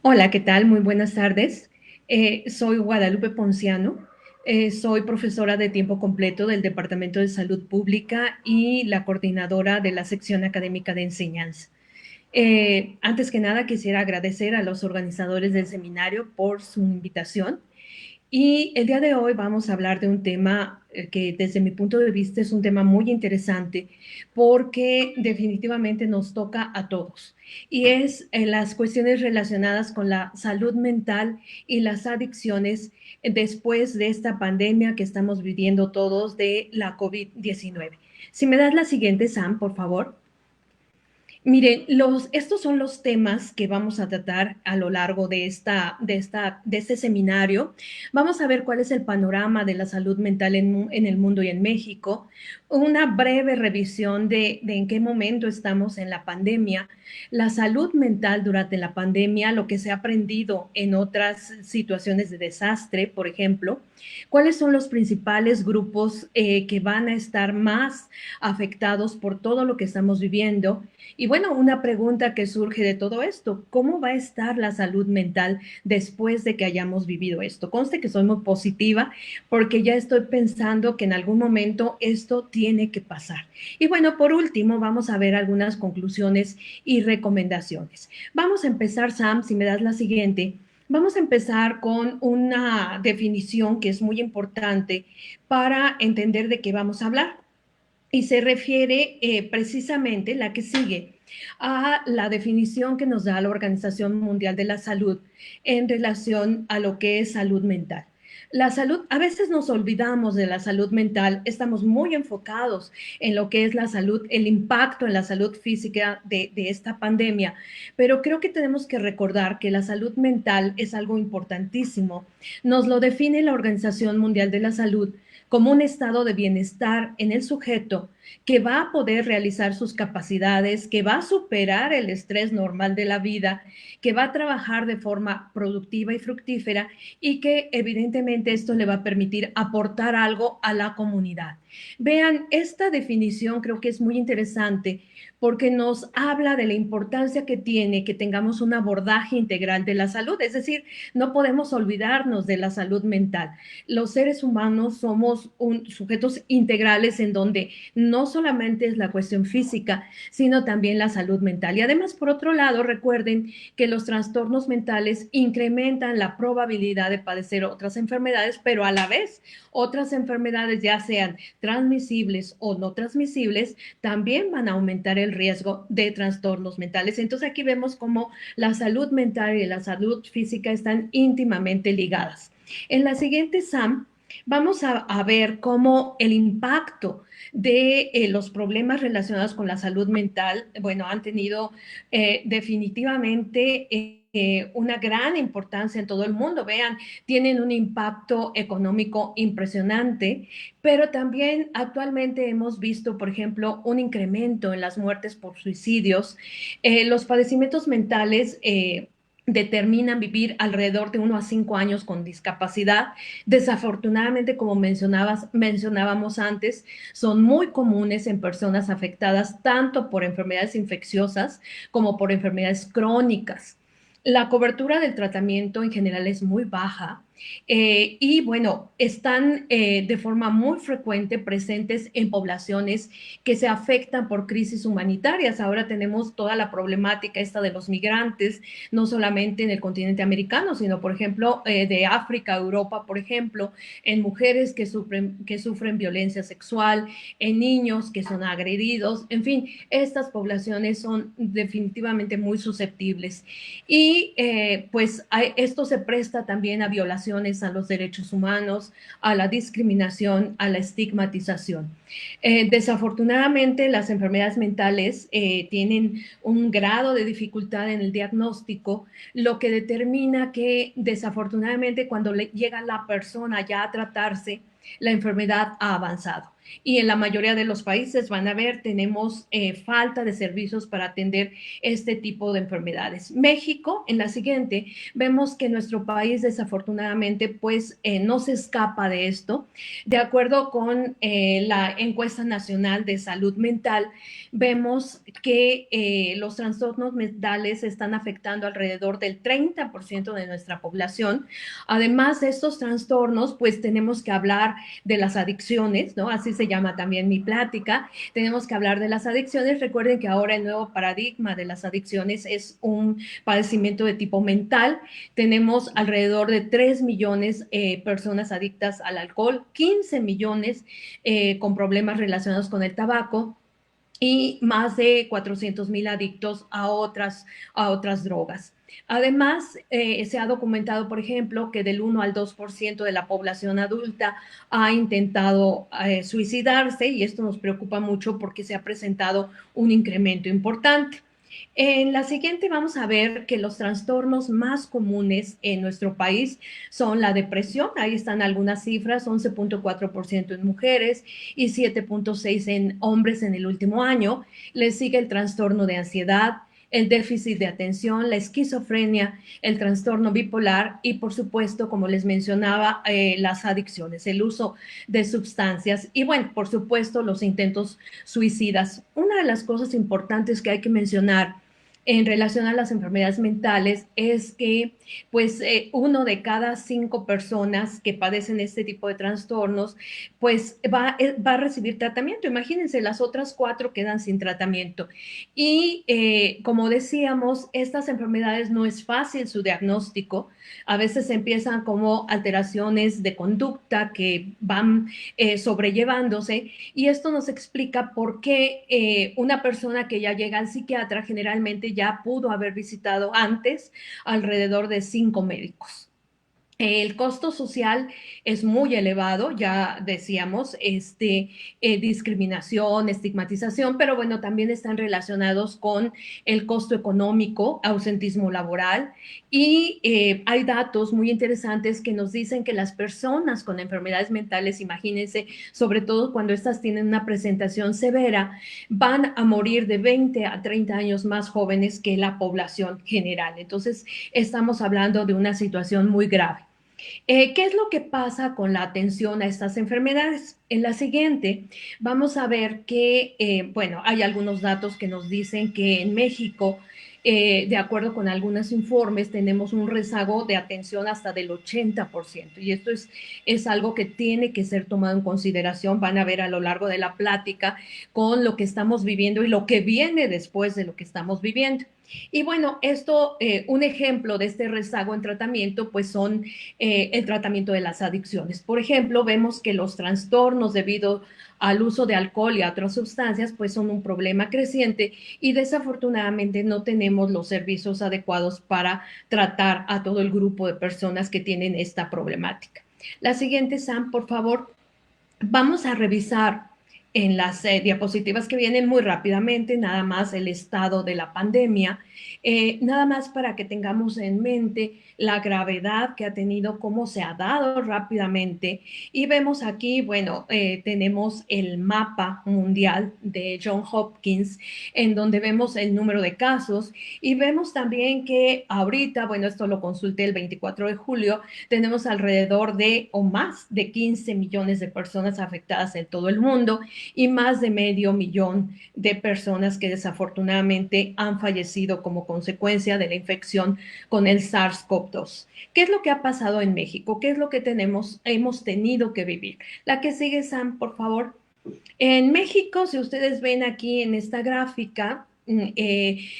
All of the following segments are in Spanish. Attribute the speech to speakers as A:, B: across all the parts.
A: Hola, ¿qué tal? Muy buenas tardes. Soy Guadalupe Ponciano. Soy profesora de tiempo completo del Departamento de Salud Pública y la coordinadora de la sección académica de enseñanza. Antes que nada, quisiera agradecer a los organizadores del seminario por su invitación. Y el día de hoy vamos a hablar de un tema que desde mi punto de vista es un tema muy interesante porque definitivamente nos toca a todos y es las cuestiones relacionadas con la salud mental y las adicciones después de esta pandemia que estamos viviendo todos de la COVID-19. Si me das la siguiente, Sam, por favor. Miren, estos son los temas que vamos a tratar a lo largo de este seminario. Vamos a ver cuál es el panorama de la salud mental en el mundo y en México, una breve revisión de en qué momento estamos en la pandemia, la salud mental durante la pandemia, lo que se ha aprendido en otras situaciones de desastre, por ejemplo, cuáles son los principales grupos que van a estar más afectados por todo lo que estamos viviendo. Y bueno, una pregunta que surge de todo esto, ¿cómo va a estar la salud mental después de que hayamos vivido esto? Conste que soy muy positiva porque ya estoy pensando que en algún momento esto tiene que pasar. Y bueno, por último, vamos a ver algunas conclusiones y recomendaciones. Vamos a empezar, Sam, si me das la siguiente. Vamos a empezar con una definición que es muy importante para entender de qué vamos a hablar y se refiere precisamente la que sigue a la definición que nos da la Organización Mundial de la Salud en relación a lo que es salud mental. La salud, a veces nos olvidamos de la salud mental, estamos muy enfocados en lo que es la salud, el impacto en la salud física de esta pandemia, pero creo que tenemos que recordar que la salud mental es algo importantísimo. Nos lo define la Organización Mundial de la Salud como un estado de bienestar en el sujeto que va a poder realizar sus capacidades, que va a superar el estrés normal de la vida, que va a trabajar de forma productiva y fructífera y que evidentemente esto le va a permitir aportar algo a la comunidad. Vean, esta definición creo que es muy interesante porque nos habla de la importancia que tiene que tengamos un abordaje integral de la salud, es decir, no podemos olvidarnos de la salud mental. Los seres humanos somos sujetos integrales en donde no solamente es la cuestión física, sino también la salud mental. Y además, por otro lado, recuerden que los trastornos mentales incrementan la probabilidad de padecer otras enfermedades, pero a la vez otras enfermedades, ya sean transmisibles o no transmisibles, también van a aumentar el riesgo de trastornos mentales. Entonces aquí vemos cómo la salud mental y la salud física están íntimamente ligadas. En la siguiente, Sam, vamos a ver cómo el impacto de los problemas relacionados con la salud mental, bueno, han tenido definitivamente una gran importancia en todo el mundo. Vean, tienen un impacto económico impresionante, pero también actualmente hemos visto, por ejemplo, un incremento en las muertes por suicidios. Los padecimientos mentales determinan vivir alrededor de 1 a 5 años con discapacidad. Desafortunadamente, como mencionábamos antes, son muy comunes en personas afectadas tanto por enfermedades infecciosas como por enfermedades crónicas. La cobertura del tratamiento en general es muy baja y bueno, están de forma muy frecuente presentes en poblaciones que se afectan por crisis humanitarias. Ahora tenemos toda la problemática esta de los migrantes, no solamente en el continente americano, sino por ejemplo de África, Europa, por ejemplo, en mujeres que sufren violencia sexual, en niños que son agredidos, en fin, estas poblaciones son definitivamente muy susceptibles. Y pues esto se presta también a violaciones a los derechos humanos, a la discriminación, a la estigmatización. Desafortunadamente, las enfermedades mentales tienen un grado de dificultad en el diagnóstico, lo que determina que desafortunadamente cuando llega la persona ya a tratarse, la enfermedad ha avanzado. y en la mayoría de los países van a ver, tenemos falta de servicios para atender este tipo de enfermedades. México, en la siguiente, vemos que nuestro país desafortunadamente pues no se escapa de esto. De acuerdo con la encuesta nacional de salud mental, vemos que los trastornos mentales están afectando alrededor del 30% de nuestra población. Además de estos trastornos, pues tenemos que hablar de las adicciones, ¿no? Así se llama también mi plática. Tenemos que hablar de las adicciones. Recuerden que ahora el nuevo paradigma de las adicciones es un padecimiento de tipo mental. Tenemos alrededor de 3 millones personas adictas al alcohol, 15 millones con problemas relacionados con el tabaco y más de 400,000 adictos a otras drogas. Además, se ha documentado, por ejemplo, que del 1 al 2% de la población adulta ha intentado suicidarse y esto nos preocupa mucho porque se ha presentado un incremento importante. En la siguiente vamos a ver que los trastornos más comunes en nuestro país son la depresión, ahí están algunas cifras, 11.4% en mujeres y 7.6% en hombres en el último año. Le sigue el trastorno de ansiedad, el déficit de atención, la esquizofrenia, el trastorno bipolar y, por supuesto, como les mencionaba, las adicciones, el uso de sustancias y, bueno, por supuesto, los intentos suicidas. Una de las cosas importantes que hay que mencionar en relación a las enfermedades mentales es que pues 1 de cada 5 personas que padecen este tipo de trastornos pues va a recibir tratamiento. Imagínense, las otras 4 quedan sin tratamiento. Y como decíamos, estas enfermedades no es fácil su diagnóstico. A veces empiezan como alteraciones de conducta que van sobrellevándose y esto nos explica por qué una persona que ya llega al psiquiatra generalmente ya pudo haber visitado antes alrededor de 5 médicos. El costo social es muy elevado, ya decíamos, discriminación, estigmatización, pero bueno, también están relacionados con el costo económico, ausentismo laboral y hay datos muy interesantes que nos dicen que las personas con enfermedades mentales, imagínense, sobre todo cuando estas tienen una presentación severa, van a morir de 20 a 30 años más jóvenes que la población general. Entonces, estamos hablando de una situación muy grave. ¿Qué es lo que pasa con la atención a estas enfermedades? En la siguiente vamos a ver que, bueno, hay algunos datos que nos dicen que en México, de acuerdo con algunos informes, tenemos un rezago de atención hasta del 80%. Y esto es algo que tiene que ser tomado en consideración. Van a ver a lo largo de la plática con lo que estamos viviendo y lo que viene después de lo que estamos viviendo. Y bueno, esto, un ejemplo de este rezago en tratamiento, pues son el tratamiento de las adicciones. Por ejemplo, vemos que los trastornos debido al uso de alcohol y a otras sustancias, pues son un problema creciente y desafortunadamente no tenemos los servicios adecuados para tratar a todo el grupo de personas que tienen esta problemática. La siguiente, Sam, por favor. Vamos a revisar en las diapositivas que vienen muy rápidamente, nada más el estado de la pandemia, nada más para que tengamos en mente la gravedad que ha tenido, cómo se ha dado rápidamente. Y vemos aquí, bueno, tenemos el mapa mundial de John Hopkins, en donde vemos el número de casos y vemos también que ahorita, bueno, esto lo consulté el 24 de julio, tenemos alrededor de o más de 15 millones de personas afectadas en todo el mundo y más de 500,000 de personas que desafortunadamente han fallecido como consecuencia de la infección con el SARS-CoV-2. ¿Qué es lo que ha pasado en México? ¿Qué es lo que hemos tenido que vivir? La que sigue, Sam, por favor. En México, si ustedes ven aquí en esta gráfica,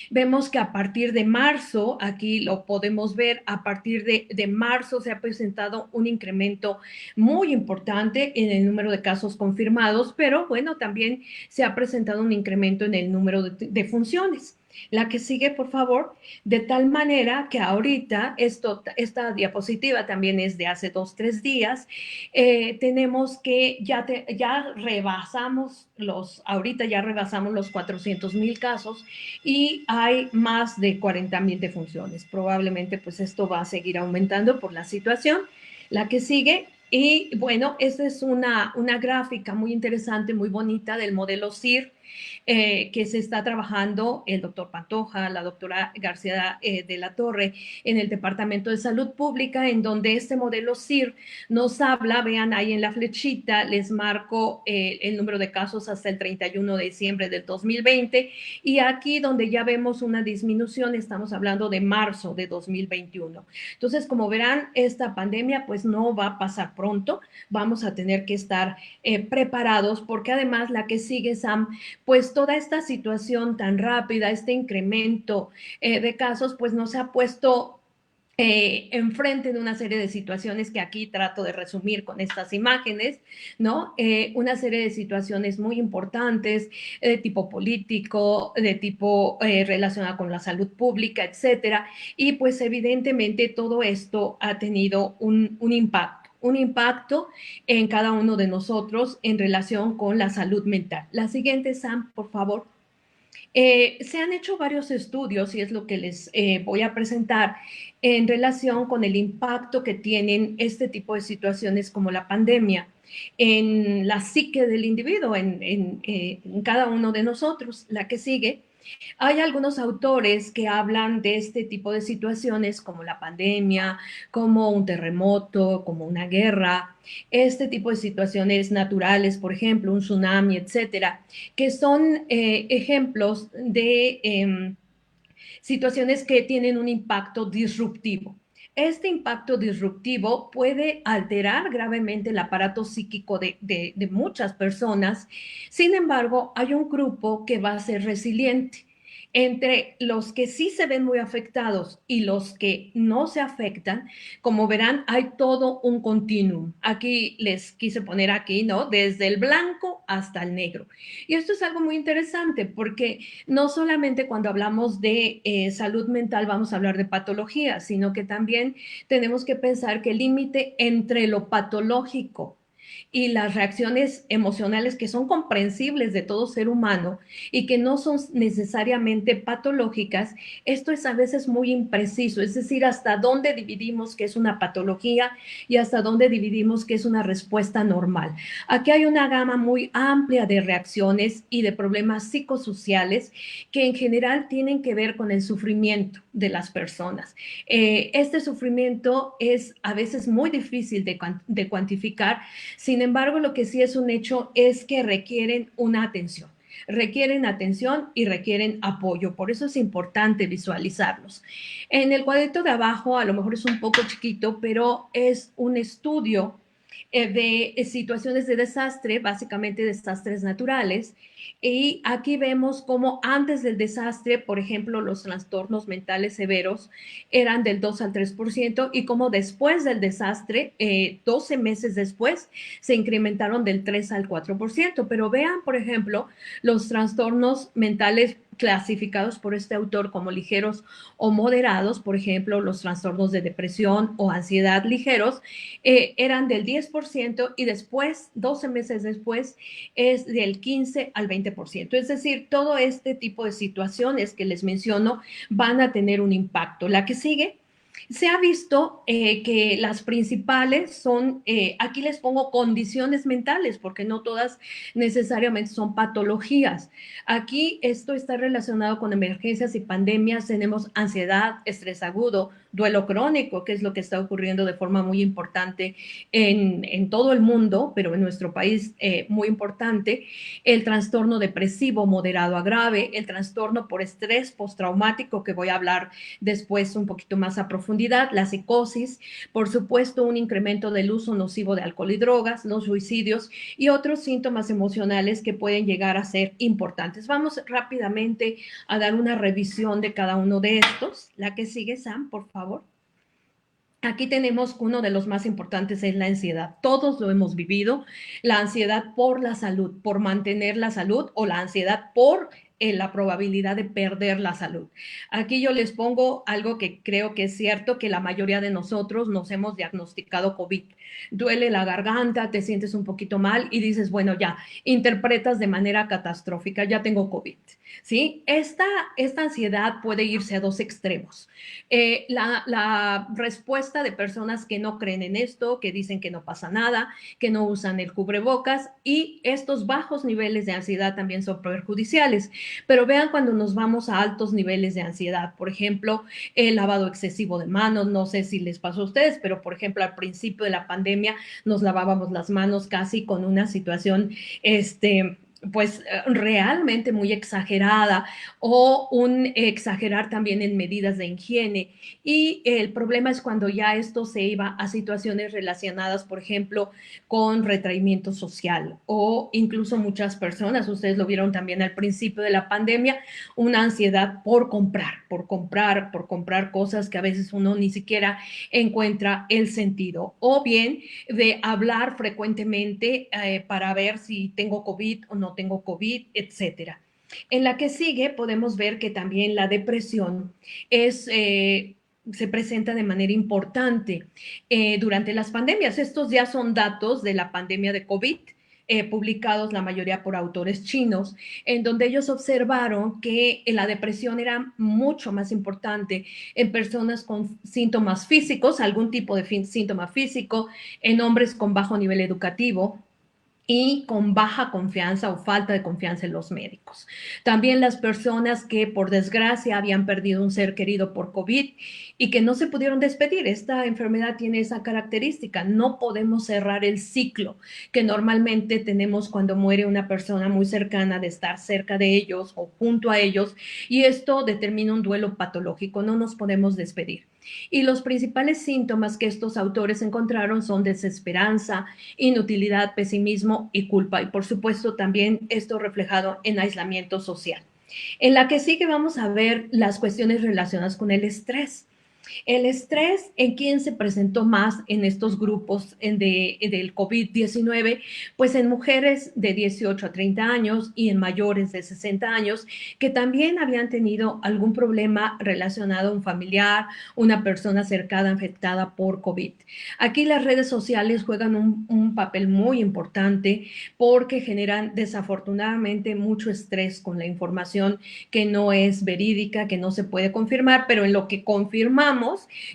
A: vemos que a partir de marzo, aquí lo podemos ver, a partir de marzo se ha presentado un incremento muy importante en el número de casos confirmados, pero bueno, también se ha presentado un incremento en el número de funciones. La que sigue, por favor, de tal manera que ahorita, esta diapositiva también es de hace 2, 3 días, tenemos que ya rebasamos ahorita ya rebasamos los 400,000 casos y hay más de 40,000 defunciones. Probablemente pues esto va a seguir aumentando por la situación. La que sigue, Y bueno, esta es una gráfica muy interesante, muy bonita del modelo CIR, que se está trabajando el doctor Pantoja, la doctora García de la Torre en el Departamento de Salud Pública, en donde este modelo CIR nos habla, vean ahí en la flechita, les marco el número de casos hasta el 31 de diciembre del 2020, y aquí donde ya vemos una disminución, estamos hablando de marzo de 2021. Entonces, como verán, esta pandemia pues no va a pasar pronto, vamos a tener que estar preparados, porque además la que sigue, Sam, pues toda esta situación tan rápida, este incremento de casos, pues nos ha puesto enfrente de una serie de situaciones que aquí trato de resumir con estas imágenes, ¿no? Una serie de situaciones muy importantes de tipo político, de tipo relacionado con la salud pública, etcétera. Y pues evidentemente todo esto ha tenido un impacto en cada uno de nosotros en relación con la salud mental. La siguiente, Sam, por favor. Se han hecho varios estudios, y es lo que les voy a presentar, en relación con el impacto que tienen este tipo de situaciones como la pandemia en la psique del individuo, en cada uno de nosotros. La que sigue. Hay algunos autores que hablan de este tipo de situaciones como la pandemia, como un terremoto, como una guerra, este tipo de situaciones naturales, por ejemplo, un tsunami, etcétera, que son ejemplos de situaciones que tienen un impacto disruptivo. Este impacto disruptivo puede alterar gravemente el aparato psíquico de muchas personas. Sin embargo, hay un grupo que va a ser resiliente. Entre los que sí se ven muy afectados y los que no se afectan, como verán, hay todo un continuum. Aquí les quise poner aquí, ¿no? Desde el blanco hasta el negro. Y esto es algo muy interesante porque no solamente cuando hablamos de salud mental vamos a hablar de patología, sino que también tenemos que pensar que el límite entre lo patológico y las reacciones emocionales que son comprensibles de todo ser humano y que no son necesariamente patológicas, esto es a veces muy impreciso, es decir, hasta dónde dividimos que es una patología y hasta dónde dividimos que es una respuesta normal. Aquí hay una gama muy amplia de reacciones y de problemas psicosociales que en general tienen que ver con el sufrimiento de las personas. Este sufrimiento es a veces muy difícil de cuantificar. Sin embargo, lo que sí es un hecho es que requieren atención y requieren apoyo. Por eso es importante visualizarlos. En el cuadrito de abajo, a lo mejor es un poco chiquito, pero es un estudio de situaciones de desastre, básicamente desastres naturales. Y aquí vemos cómo antes del desastre, por ejemplo, los trastornos mentales severos eran del 2 al 3% y cómo después del desastre, 12 meses después, se incrementaron del 3 al 4%. Pero vean, por ejemplo, los trastornos mentales clasificados por este autor como ligeros o moderados, por ejemplo, los trastornos de depresión o ansiedad ligeros, eran del 10% y después, 12 meses después, es del 15 al 20%. Es decir, todo este tipo de situaciones que les menciono van a tener un impacto. La que sigue. Se ha visto que las principales son, aquí les pongo condiciones mentales, porque no todas necesariamente son patologías. Aquí esto está relacionado con emergencias y pandemias. Tenemos ansiedad, estrés agudo, duelo crónico, que es lo que está ocurriendo de forma muy importante en todo el mundo, pero en nuestro país muy importante, el trastorno depresivo moderado a grave, el trastorno por estrés postraumático, que voy a hablar después un poquito más a profundidad, la psicosis, por supuesto un incremento del uso nocivo de alcohol y drogas, los suicidios y otros síntomas emocionales que pueden llegar a ser importantes. Vamos rápidamente a dar una revisión de cada uno de estos. La que sigue, Sam, por favor. Aquí tenemos uno de los más importantes, es la ansiedad. Todos lo hemos vivido, la ansiedad por la salud, por mantener la salud o la ansiedad por la probabilidad de perder la salud. Aquí yo les pongo algo que creo que es cierto, que la mayoría de nosotros nos hemos diagnosticado COVID. Duele la garganta, te sientes un poquito mal y dices, bueno, ya, interpretas de manera catastrófica, ya tengo COVID, ¿sí? Esta ansiedad puede irse a dos extremos. La respuesta de personas que no creen en esto, que dicen que no pasa nada, que no usan el cubrebocas, y estos bajos niveles de ansiedad también son perjudiciales. Pero vean cuando nos vamos a altos niveles de ansiedad, por ejemplo, el lavado excesivo de manos, no sé si les pasó a ustedes, pero por ejemplo al principio de la pandemia nos lavábamos las manos casi con una situación, pues realmente muy exagerada, o un exagerar también en medidas de higiene. Y el problema es cuando ya esto se iba a situaciones relacionadas, por ejemplo, con retraimiento social, o incluso muchas personas, ustedes lo vieron también al principio de la pandemia, una ansiedad por comprar cosas que a veces uno ni siquiera encuentra el sentido, o bien de hablar frecuentemente para ver si tengo COVID o no tengo COVID, etcétera. En la que sigue podemos ver que también la depresión es se presenta de manera importante durante las pandemias. Estos ya son datos de la pandemia de COVID, publicados la mayoría por autores chinos, en donde ellos observaron que la depresión era mucho más importante en personas con síntomas físicos, algún tipo de síntoma físico, en hombres con bajo nivel educativo y con baja confianza o falta de confianza en los médicos. También las personas que por desgracia habían perdido un ser querido por COVID y que no se pudieron despedir. Esta enfermedad tiene esa característica, no podemos cerrar el ciclo que normalmente tenemos cuando muere una persona muy cercana, de estar cerca de ellos o junto a ellos, y esto determina un duelo patológico, no nos podemos despedir. Y los principales síntomas que estos autores encontraron son desesperanza, inutilidad, pesimismo y culpa. Y por supuesto también esto reflejado en aislamiento social. En la que sigue vamos a ver las cuestiones relacionadas con el estrés. El estrés, ¿en quién se presentó más en estos grupos del COVID-19? Pues en mujeres de 18 a 30 años y en mayores de 60 años que también habían tenido algún problema relacionado a un familiar, una persona cercana afectada por COVID. Aquí las redes sociales juegan un papel muy importante porque generan desafortunadamente mucho estrés con la información que no es verídica, que no se puede confirmar, pero en lo que confirmamos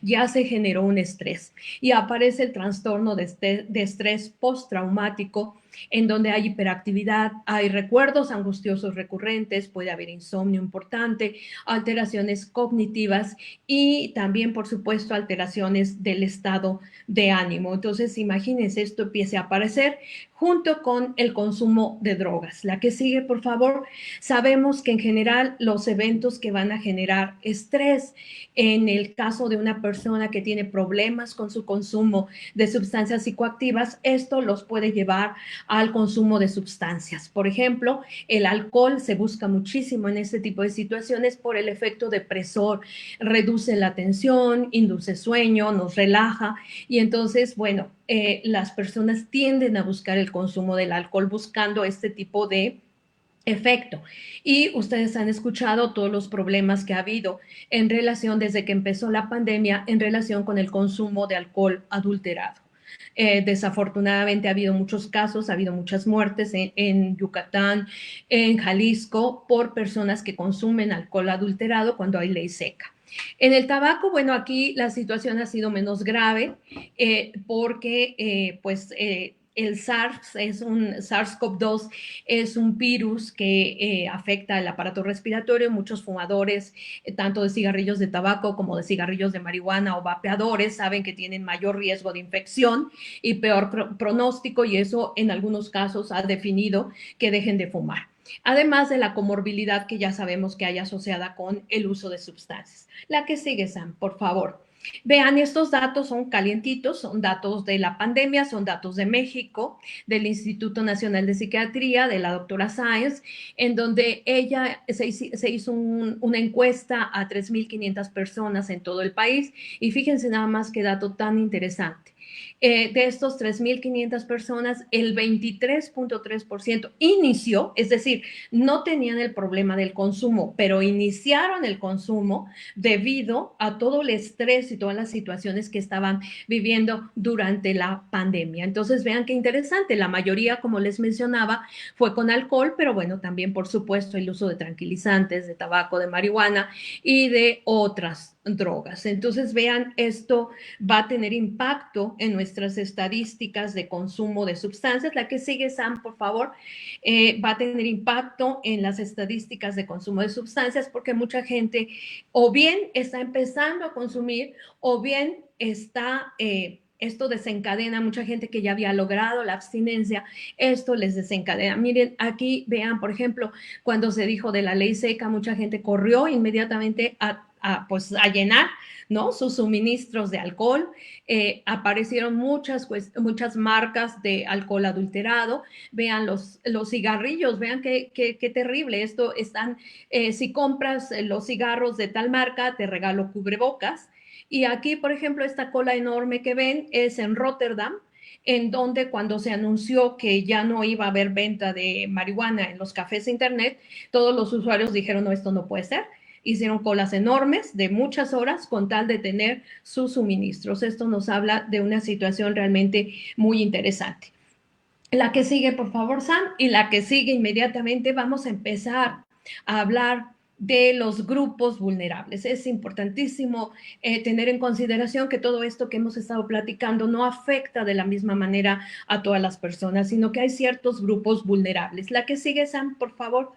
A: ya se generó un estrés y aparece el trastorno de estrés postraumático, en donde hay hiperactividad, hay recuerdos angustiosos recurrentes, puede haber insomnio importante, alteraciones cognitivas y también, por supuesto, alteraciones del estado de ánimo. Entonces, imagínense, esto empiece a aparecer junto con el consumo de drogas. La que sigue, por favor. Sabemos que en general los eventos que van a generar estrés, en el caso de una persona que tiene problemas con su consumo de sustancias psicoactivas, esto los puede llevar al consumo de sustancias. Por ejemplo, el alcohol se busca muchísimo en este tipo de situaciones por el efecto depresor, reduce la tensión, induce sueño, nos relaja y entonces, bueno, las personas tienden a buscar el consumo del alcohol buscando este tipo de efecto. Y ustedes han escuchado todos los problemas que ha habido en relación desde que empezó la pandemia en relación con el consumo de alcohol adulterado. Desafortunadamente ha habido muchos casos, ha habido muchas muertes en Yucatán, en Jalisco, por personas que consumen alcohol adulterado cuando hay ley seca. En el tabaco, bueno, aquí la situación ha sido menos grave porque pues el SARS-CoV-2 es un virus que afecta el aparato respiratorio. Muchos fumadores, tanto de cigarrillos de tabaco como de cigarrillos de marihuana o vapeadores, saben que tienen mayor riesgo de infección y peor pronóstico, y eso en algunos casos ha definido que dejen de fumar. Además de la comorbilidad que ya sabemos que hay asociada con el uso de sustancias. La que sigue, Sam, por favor. Vean, estos datos son calientitos, son datos de la pandemia, son datos de México, del Instituto Nacional de Psiquiatría, de la doctora Sáenz, en donde ella se hizo una encuesta a 3.500 personas en todo el país y fíjense nada más qué dato tan interesante. De estos 3.500 personas, el 23.3% inició, es decir, no tenían el problema del consumo, pero iniciaron el consumo debido a todo el estrés y todas las situaciones que estaban viviendo durante la pandemia. Entonces, vean qué interesante, la mayoría, como les mencionaba, fue con alcohol, pero bueno, también por supuesto el uso de tranquilizantes, de tabaco, de marihuana y de otras drogas. Entonces, vean, esto va a tener impacto en nuestras estadísticas de consumo de sustancias. La que sigue, Sam, por favor, va a tener impacto en las estadísticas de consumo de sustancias porque mucha gente o bien está empezando a consumir o bien está... esto desencadena mucha gente que ya había logrado la abstinencia, esto les desencadena. Miren, aquí vean, por ejemplo, cuando se dijo de la ley seca, mucha gente corrió inmediatamente pues, a llenar, ¿no? Sus suministros de alcohol. Aparecieron muchas marcas de alcohol adulterado. Vean los cigarrillos, vean qué terrible. Esto están, si compras los cigarros de tal marca, te regalo cubrebocas. Y aquí, por ejemplo, esta cola enorme que ven es en Rotterdam, en donde cuando se anunció que ya no iba a haber venta de marihuana en los cafés de internet, todos los usuarios dijeron, no, esto no puede ser. Hicieron colas enormes de muchas horas con tal de tener sus suministros. Esto nos habla de una situación realmente muy interesante. La que sigue, por favor, Sam, y la que sigue inmediatamente, vamos a empezar a hablar de los grupos vulnerables. Es importantísimo tener en consideración que todo esto que hemos estado platicando no afecta de la misma manera a todas las personas, sino que hay ciertos grupos vulnerables. La que sigue, Sam, por favor.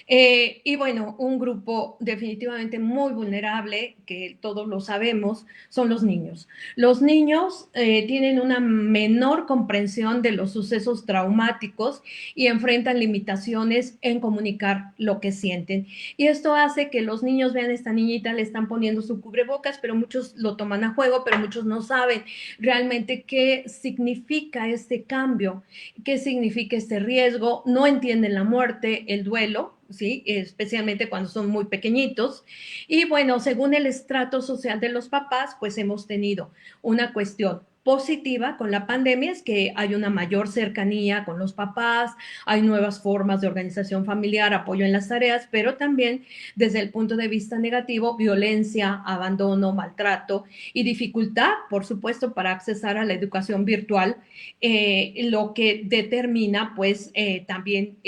A: Y bueno, un grupo definitivamente muy vulnerable, que todos lo sabemos, son los niños. Los niños tienen una menor comprensión de los sucesos traumáticos y enfrentan limitaciones en comunicar lo que sienten. Y esto hace que los niños vean a esta niñita, le están poniendo su cubrebocas, pero muchos lo toman a juego, pero muchos no saben realmente qué significa este cambio, qué significa este riesgo, no entienden la muerte, el duelo, ¿sí? Especialmente cuando son muy pequeñitos. Y bueno, según el estrato social de los papás, pues hemos tenido una cuestión positiva con la pandemia, es que hay una mayor cercanía con los papás, hay nuevas formas de organización familiar, apoyo en las tareas, pero también desde el punto de vista negativo, violencia, abandono, maltrato y dificultad, por supuesto, para accesar a la educación virtual, lo que determina, pues, también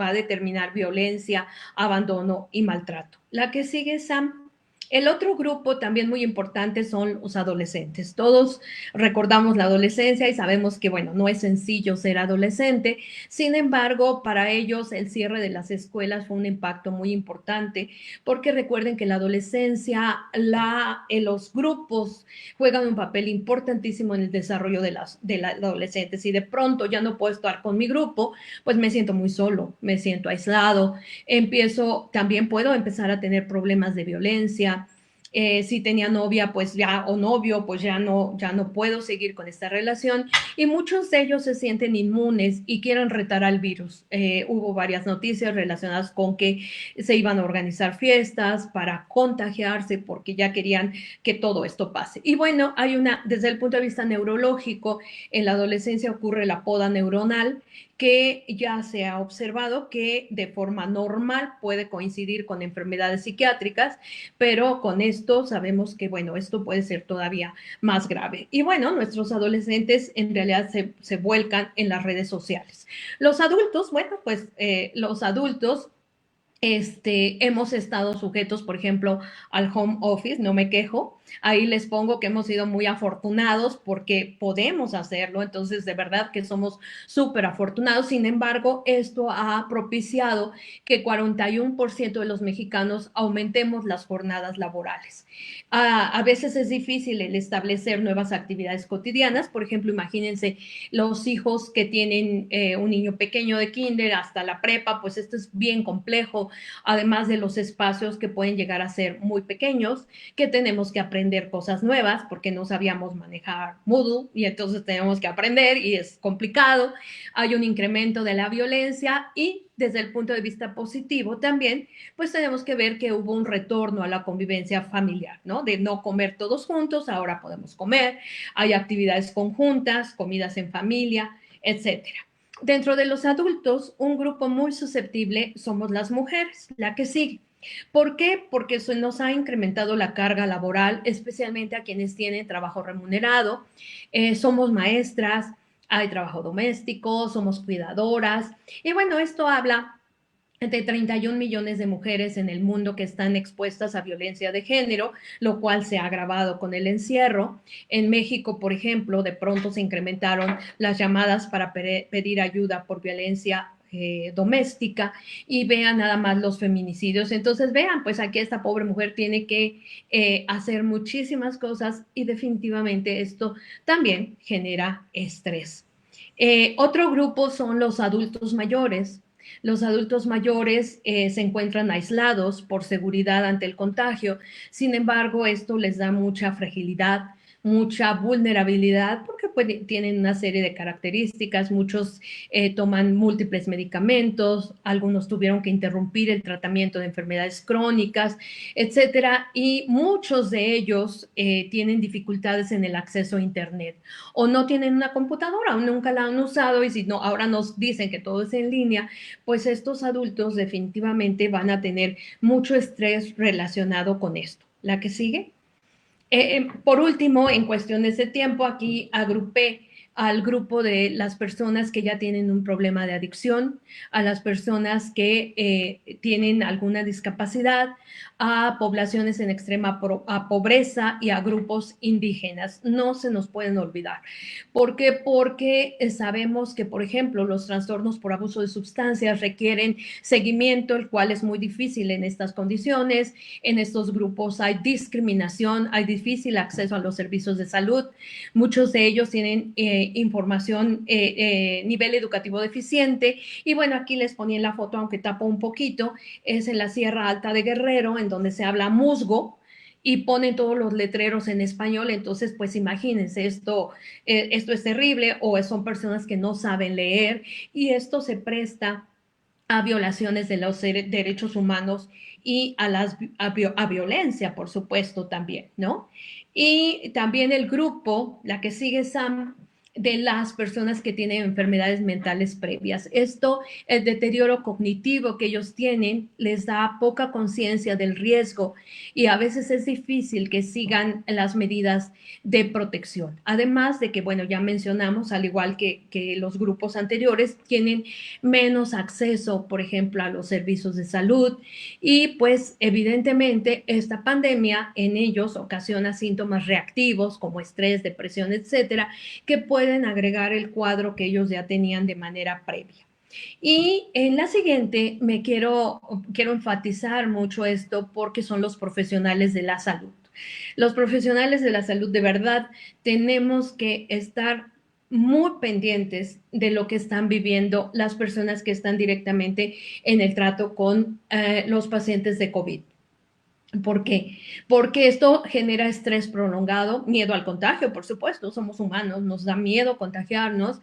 A: va a determinar violencia, abandono y maltrato. La que sigue, Sam. El otro grupo también muy importante son los adolescentes. Todos recordamos la adolescencia y sabemos que, bueno, no es sencillo ser adolescente. Sin embargo, para ellos el cierre de las escuelas fue un impacto muy importante porque recuerden que la adolescencia, los grupos juegan un papel importantísimo en el desarrollo de las adolescentes. Si de pronto ya no puedo estar con mi grupo, pues me siento muy solo, me siento aislado, también puedo empezar a tener problemas de violencia. Si tenía novia, pues ya, o novio, pues ya no puedo seguir con esta relación. Y muchos de ellos se sienten inmunes y quieren retar al virus. Hubo varias noticias relacionadas con que se iban a organizar fiestas para contagiarse porque ya querían que todo esto pase. Y bueno, desde el punto de vista neurológico, en la adolescencia ocurre la poda neuronal, que ya se ha observado que de forma normal puede coincidir con enfermedades psiquiátricas, pero con esto sabemos que, bueno, esto puede ser todavía más grave. Y bueno, nuestros adolescentes en realidad se vuelcan en las redes sociales. Los adultos, bueno, pues los adultos hemos estado sujetos, por ejemplo, al home office, no me quejo. Ahí les pongo que hemos sido muy afortunados porque podemos hacerlo, entonces de verdad que somos súper afortunados. Sin embargo, esto ha propiciado que 41% de los mexicanos aumentemos las jornadas laborales. A veces es difícil el establecer nuevas actividades cotidianas, por ejemplo, imagínense los hijos que tienen un niño pequeño de kinder hasta la prepa, pues esto es bien complejo, además de los espacios que pueden llegar a ser muy pequeños, que tenemos que aprender cosas nuevas porque no sabíamos manejar Moodle y entonces tenemos que aprender y es complicado. Hay un incremento de la violencia y desde el punto de vista positivo también, pues tenemos que ver que hubo un retorno a la convivencia familiar, ¿no? De no comer todos juntos, ahora podemos comer, hay actividades conjuntas, comidas en familia, etcétera. Dentro de los adultos, un grupo muy susceptible somos las mujeres, la que sigue. ¿Por qué? Porque eso nos ha incrementado la carga laboral, especialmente a quienes tienen trabajo remunerado. Somos maestras, hay trabajo doméstico, somos cuidadoras. Y bueno, esto habla de 31 millones de mujeres en el mundo que están expuestas a violencia de género, lo cual se ha agravado con el encierro. En México, por ejemplo, de pronto se incrementaron las llamadas para pedir ayuda por violencia doméstica y vean nada más los feminicidios. Entonces vean, pues aquí esta pobre mujer tiene que hacer muchísimas cosas y definitivamente esto también genera estrés. Otro grupo son los adultos mayores. Los adultos mayores se encuentran aislados por seguridad ante el contagio. Sin embargo, esto les da mucha fragilidad, mucha vulnerabilidad, porque tienen una serie de características. Muchos toman múltiples medicamentos, algunos tuvieron que interrumpir el tratamiento de enfermedades crónicas, etcétera. Y muchos de ellos tienen dificultades en el acceso a Internet o no tienen una computadora o nunca la han usado y si no, ahora nos dicen que todo es en línea, pues estos adultos definitivamente van a tener mucho estrés relacionado con esto. ¿La que sigue? Por último, en cuestiones de tiempo, aquí agrupé al grupo de las personas que ya tienen un problema de adicción, a las personas que tienen alguna discapacidad, a poblaciones en extrema pobreza y a grupos indígenas. No se nos pueden olvidar. ¿Por qué? Porque sabemos que, por ejemplo, los trastornos por abuso de sustancias requieren seguimiento, el cual es muy difícil en estas condiciones. En estos grupos hay discriminación, hay difícil acceso a los servicios de salud. Muchos de ellos tienen información, nivel educativo deficiente. Y bueno, aquí les ponía en la foto, aunque tapo un poquito, es en la Sierra Alta de Guerrero, en donde se habla musgo y ponen todos los letreros en español. Entonces, pues imagínense, esto es terrible, o son personas que no saben leer y esto se presta a violaciones de los derechos humanos y a violencia, por supuesto, también, ¿no? Y también el grupo, la que sigue Sam, de las personas que tienen enfermedades mentales previas. Esto, el deterioro cognitivo que ellos tienen, les da poca conciencia del riesgo y a veces es difícil que sigan las medidas de protección. Además de que, bueno, ya mencionamos, al igual que los grupos anteriores, tienen menos acceso, por ejemplo, a los servicios de salud y pues evidentemente esta pandemia en ellos ocasiona síntomas reactivos como estrés, depresión, etcétera, que pueden agregar el cuadro que ellos ya tenían de manera previa. Y en la siguiente quiero enfatizar mucho esto porque son los profesionales de la salud. Los profesionales de la salud de verdad tenemos que estar muy pendientes de lo que están viviendo las personas que están directamente en el trato con los pacientes de COVID. ¿Por qué? Porque esto genera estrés prolongado, miedo al contagio, por supuesto, somos humanos, nos da miedo contagiarnos,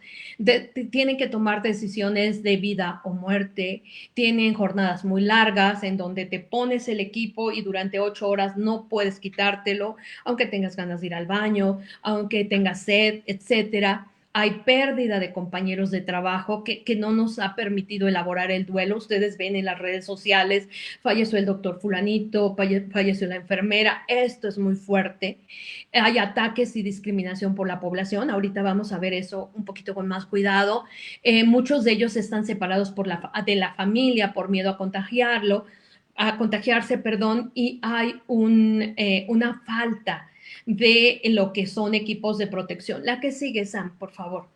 A: tienen que tomar decisiones de vida o muerte, tienen jornadas muy largas en donde te pones el equipo y durante 8 horas no puedes quitártelo, aunque tengas ganas de ir al baño, aunque tengas sed, etcétera. Hay pérdida de compañeros de trabajo que no nos ha permitido elaborar el duelo. Ustedes ven en las redes sociales, falleció el doctor fulanito, falleció la enfermera. Esto es muy fuerte. Hay ataques y discriminación por la población. Ahorita vamos a ver eso un poquito con más cuidado. Muchos de ellos están separados de la familia por miedo a contagiarse, perdón, y hay una falta de lo que son equipos de protección. La que sigue, Sam, por favor.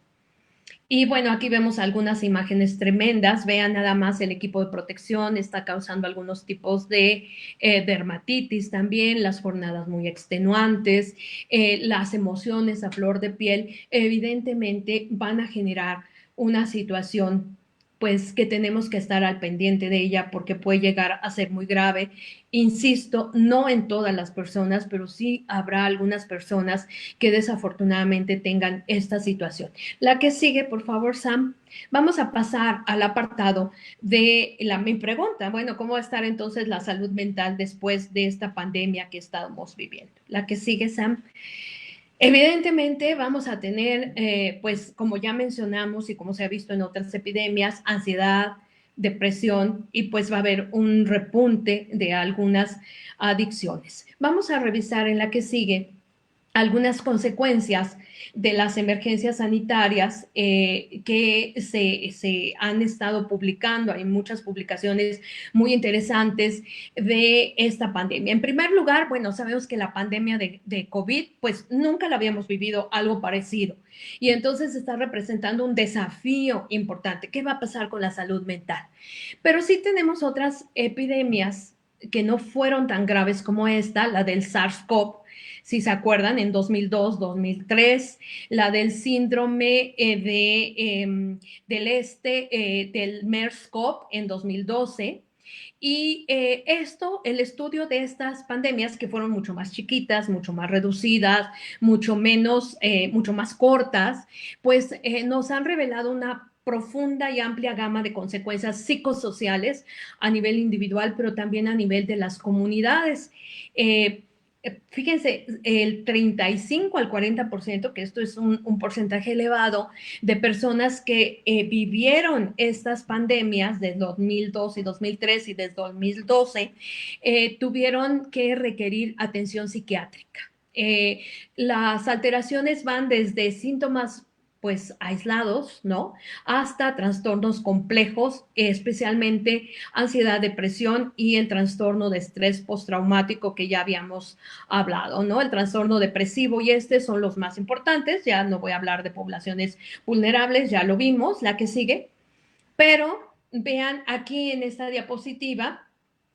A: Y bueno, aquí vemos algunas imágenes tremendas. Vean nada más el equipo de protección está causando algunos tipos de dermatitis también, las jornadas muy extenuantes, las emociones a flor de piel, evidentemente van a generar una situación pues que tenemos que estar al pendiente de ella porque puede llegar a ser muy grave. Insisto, no en todas las personas, pero sí habrá algunas personas que desafortunadamente tengan esta situación. La que sigue, por favor, Sam. Vamos a pasar al apartado de mi pregunta. Bueno, ¿cómo va a estar entonces la salud mental después de esta pandemia que estamos viviendo? La que sigue, Sam. Evidentemente vamos a tener, pues como ya mencionamos y como se ha visto en otras epidemias, ansiedad, depresión y pues va a haber un repunte de algunas adicciones. Vamos a revisar en la que sigue algunas consecuencias de las emergencias sanitarias que se han estado publicando. Hay muchas publicaciones muy interesantes de esta pandemia. En primer lugar, bueno, sabemos que la pandemia de COVID, pues nunca la habíamos vivido algo parecido. Y entonces está representando un desafío importante. ¿Qué va a pasar con la salud mental? Pero sí tenemos otras epidemias que no fueron tan graves como esta, la del SARS-CoV, si se acuerdan, en 2002, 2003, la del síndrome del MERS-CoV en 2012. Y el estudio de estas pandemias que fueron mucho más chiquitas, mucho más reducidas, mucho más cortas, pues nos han revelado una profunda y amplia gama de consecuencias psicosociales a nivel individual, pero también a nivel de las comunidades. Eh, Fíjense, el 35 al 40%, que esto es un porcentaje elevado, de personas que vivieron estas pandemias de 2002 y 2003 y desde 2012, tuvieron que requerir atención psiquiátrica. Las alteraciones van desde síntomas pues aislados, ¿no? Hasta trastornos complejos, especialmente ansiedad, depresión y el trastorno de estrés postraumático que ya habíamos hablado, ¿no? El trastorno depresivo y son los más importantes. Ya no voy a hablar de poblaciones vulnerables, ya lo vimos, la que sigue. Pero vean aquí en esta diapositiva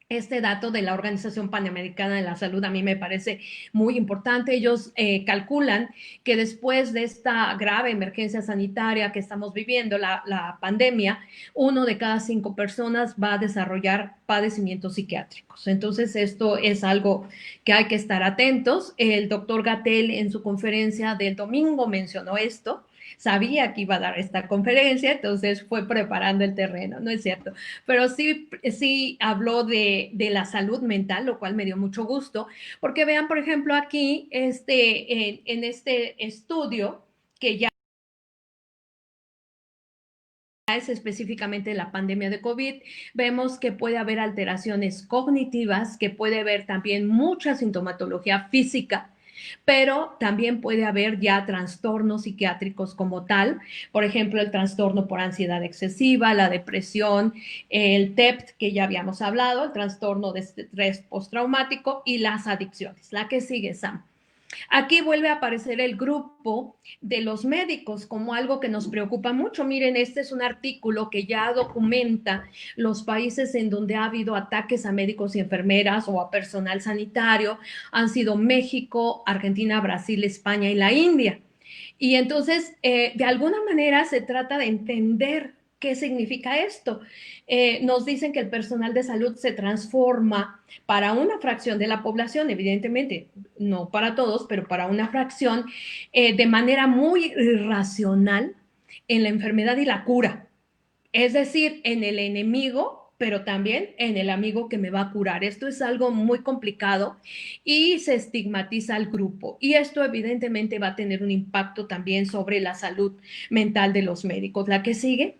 A: este dato de la Organización Panamericana de la Salud a mí me parece muy importante. Ellos calculan que después de esta grave emergencia sanitaria que estamos viviendo, la pandemia, 1 de cada 5 personas va a desarrollar padecimientos psiquiátricos. Entonces, esto es algo que hay que estar atentos. El doctor Gatell en su conferencia del domingo mencionó esto. Sabía que iba a dar esta conferencia, entonces fue preparando el terreno, ¿no es cierto? Pero sí habló de la salud mental, lo cual me dio mucho gusto, porque vean, por ejemplo, aquí en este estudio, que ya es específicamente la pandemia de COVID, vemos que puede haber alteraciones cognitivas, que puede haber también mucha sintomatología física, pero también puede haber ya trastornos psiquiátricos como tal, por ejemplo, el trastorno por ansiedad excesiva, la depresión, el TEPT que ya habíamos hablado, el trastorno de estrés postraumático y las adicciones. La que sigue, Sam. Aquí vuelve a aparecer el grupo de los médicos como algo que nos preocupa mucho. Miren, este es un artículo que ya documenta los países en donde ha habido ataques a médicos y enfermeras o a personal sanitario. Han sido México, Argentina, Brasil, España y la India. Y entonces, de alguna manera se trata de entender qué significa esto. Nos dicen que el personal de salud se transforma para una fracción de la población, evidentemente, no para todos, pero para una fracción, de manera muy racional en la enfermedad y la cura. Es decir, en el enemigo, pero también en el amigo que me va a curar. Esto es algo muy complicado y se estigmatiza al grupo. Y esto evidentemente va a tener un impacto también sobre la salud mental de los médicos. La que sigue.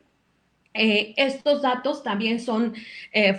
A: Estos datos también son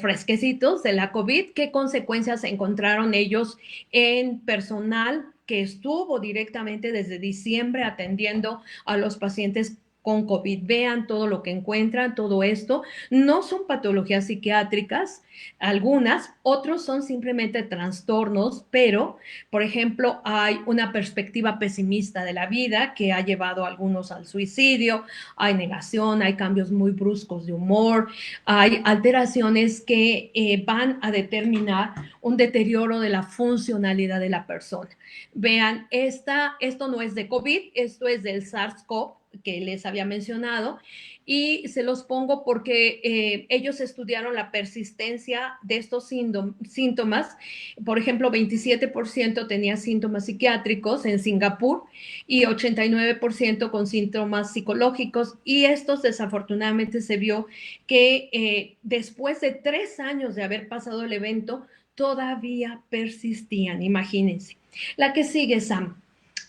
A: fresquecitos de la COVID. ¿Qué consecuencias encontraron ellos en personal que estuvo directamente desde diciembre atendiendo a los pacientes con COVID? Vean todo lo que encuentran, todo esto. No son patologías psiquiátricas, algunas, otros son simplemente trastornos, pero, por ejemplo, hay una perspectiva pesimista de la vida que ha llevado a algunos al suicidio, hay negación, hay cambios muy bruscos de humor, hay alteraciones que van a determinar un deterioro de la funcionalidad de la persona. Vean, esto no es de COVID, esto es del SARS-CoV, que les había mencionado, y se los pongo porque ellos estudiaron la persistencia de estos síntomas. Por ejemplo, 27% tenía síntomas psiquiátricos en Singapur y 89% con síntomas psicológicos, y estos desafortunadamente se vio que después de 3 años de haber pasado el evento, todavía persistían, imagínense. La que sigue, Sam.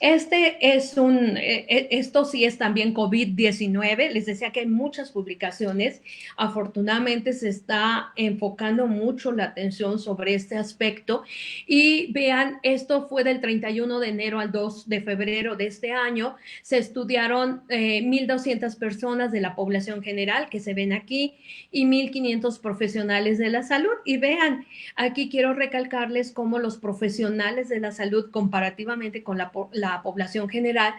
A: Esto sí es también COVID-19. Les decía que hay muchas publicaciones. Afortunadamente se está enfocando mucho la atención sobre este aspecto. Y vean, esto fue del 31 de enero al 2 de febrero de este año. Se estudiaron 1,200 personas de la población general que se ven aquí y 1,500 profesionales de la salud. Y vean, aquí quiero recalcarles cómo los profesionales de la salud, comparativamente con la población general,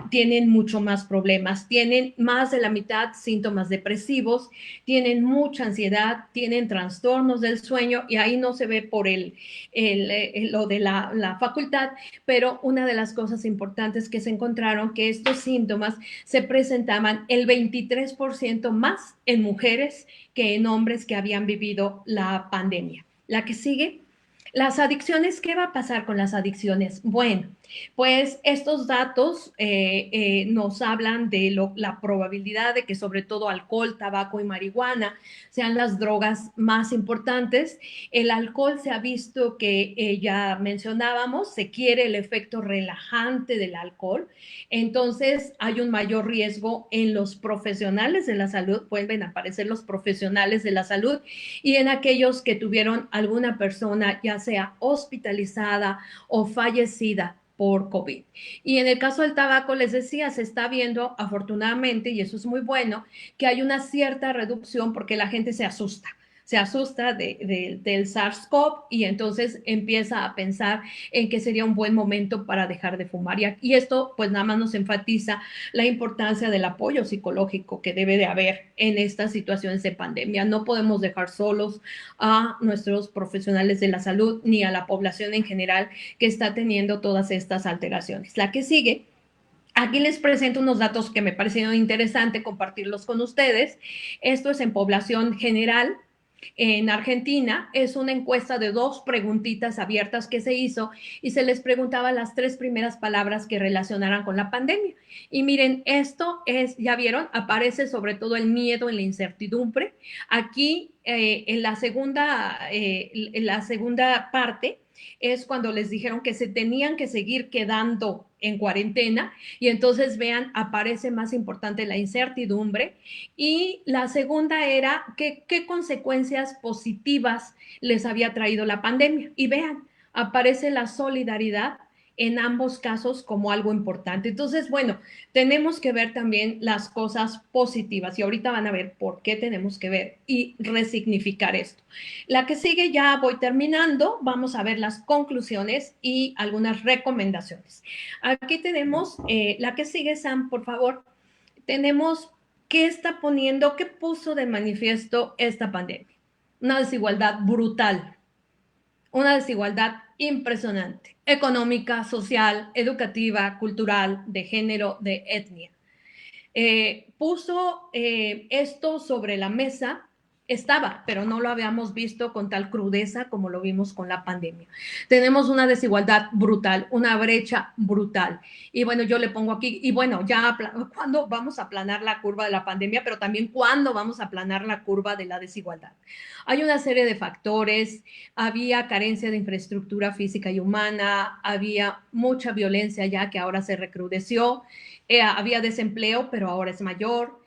A: tienen mucho más problemas. Tienen más de la mitad síntomas depresivos, tienen mucha ansiedad, tienen trastornos del sueño, y ahí no se ve por lo de la facultad, pero una de las cosas importantes que se encontraron, que estos síntomas se presentaban el 23% más en mujeres que en hombres que habían vivido la pandemia. La que sigue. Las adicciones, ¿qué va a pasar con las adicciones? Bueno, pues estos datos nos hablan de la probabilidad de que sobre todo alcohol, tabaco y marihuana sean las drogas más importantes. El alcohol se ha visto que ya mencionábamos, se quiere el efecto relajante del alcohol, entonces hay un mayor riesgo en los profesionales de la salud, vuelven a aparecer los profesionales de la salud, y en aquellos que tuvieron alguna persona ya sea hospitalizada o fallecida por COVID. Y en el caso del tabaco, les decía, se está viendo afortunadamente, y eso es muy bueno, que hay una cierta reducción porque la gente se asusta del SARS-CoV, y entonces empieza a pensar en que sería un buen momento para dejar de fumar. Y esto pues nada más nos enfatiza la importancia del apoyo psicológico que debe de haber en estas situaciones de pandemia. No podemos dejar solos a nuestros profesionales de la salud ni a la población en general que está teniendo todas estas alteraciones. La que sigue. Aquí les presento unos datos que me parecieron interesante compartirlos con ustedes. Esto es en población general. En Argentina es una encuesta de 2 preguntitas abiertas que se hizo, y se les preguntaba las 3 primeras palabras que relacionaran con la pandemia. Y miren, esto es, ya vieron, aparece sobre todo el miedo y la incertidumbre. Aquí en la segunda parte es cuando les dijeron que se tenían que seguir quedando en cuarentena, y entonces vean, aparece más importante la incertidumbre. Y la segunda era qué consecuencias positivas les había traído la pandemia. Y vean, aparece la solidaridad en ambos casos como algo importante. Entonces, bueno, tenemos que ver también las cosas positivas, y ahorita van a ver por qué tenemos que ver y resignificar esto. La que sigue, ya voy terminando, vamos a ver las conclusiones y algunas recomendaciones. Aquí tenemos la que sigue, Sam, por favor. Tenemos qué está poniendo, qué puso de manifiesto esta pandemia. Una desigualdad brutal, una desigualdad impresionante, económica, social, educativa, cultural, de género, de etnia. Puso esto sobre la mesa. Estaba, pero no lo habíamos visto con tal crudeza como lo vimos con la pandemia. Tenemos una desigualdad brutal, una brecha brutal. Y bueno, yo le pongo aquí, y bueno, ya cuándo vamos a aplanar la curva de la pandemia, pero también cuándo vamos a aplanar la curva de la desigualdad. Hay una serie de factores. Había carencia de infraestructura física y humana, había mucha violencia ya que ahora se recrudeció, había desempleo, pero ahora es mayor.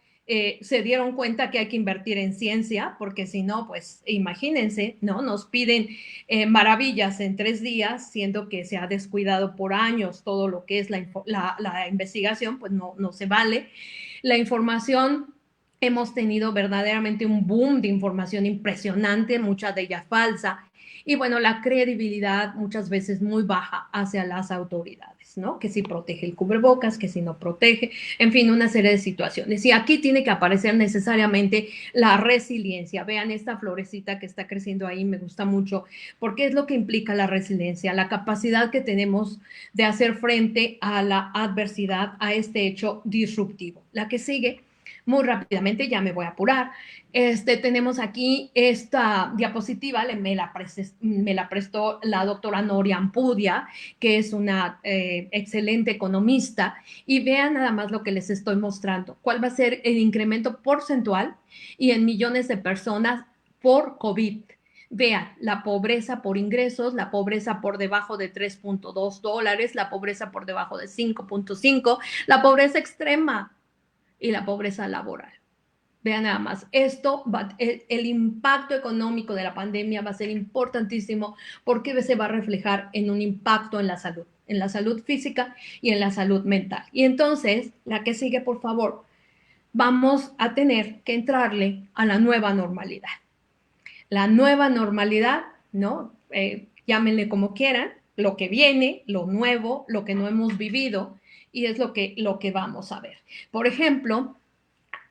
A: Se dieron cuenta que hay que invertir en ciencia, porque si no, pues imagínense, ¿no? Nos piden maravillas en 3 días, siendo que se ha descuidado por años todo lo que es la investigación, pues no se vale. La información, hemos tenido verdaderamente un boom de información impresionante, mucha de ella falsa. y bueno, la credibilidad muchas veces muy baja hacia las autoridades, ¿no? Que si protege el cubrebocas, que si no protege, en fin, una serie de situaciones. Y aquí tiene que aparecer necesariamente la resiliencia. Vean esta florecita que está creciendo ahí, me gusta mucho, porque es lo que implica la resiliencia, la capacidad que tenemos de hacer frente a la adversidad, a este hecho disruptivo. La que sigue, muy rápidamente, ya me voy a apurar. Tenemos aquí esta diapositiva, me la prestó la doctora Noria Ampudia, que es una excelente economista, y vean nada más lo que les estoy mostrando, cuál va a ser el incremento porcentual y en millones de personas por COVID. Vean, la pobreza por ingresos, la pobreza por debajo de $3.2, la pobreza por debajo de 5.5, la pobreza extrema y la pobreza laboral. Vean nada más, el impacto económico de la pandemia va a ser importantísimo porque se va a reflejar en un impacto en la salud física y en la salud mental. Y entonces, la que sigue, por favor, vamos a tener que entrarle a la nueva normalidad. La nueva normalidad, ¿no? Llámenle como quieran, lo que viene, lo nuevo, lo que no hemos vivido, y es lo que vamos a ver. Por ejemplo,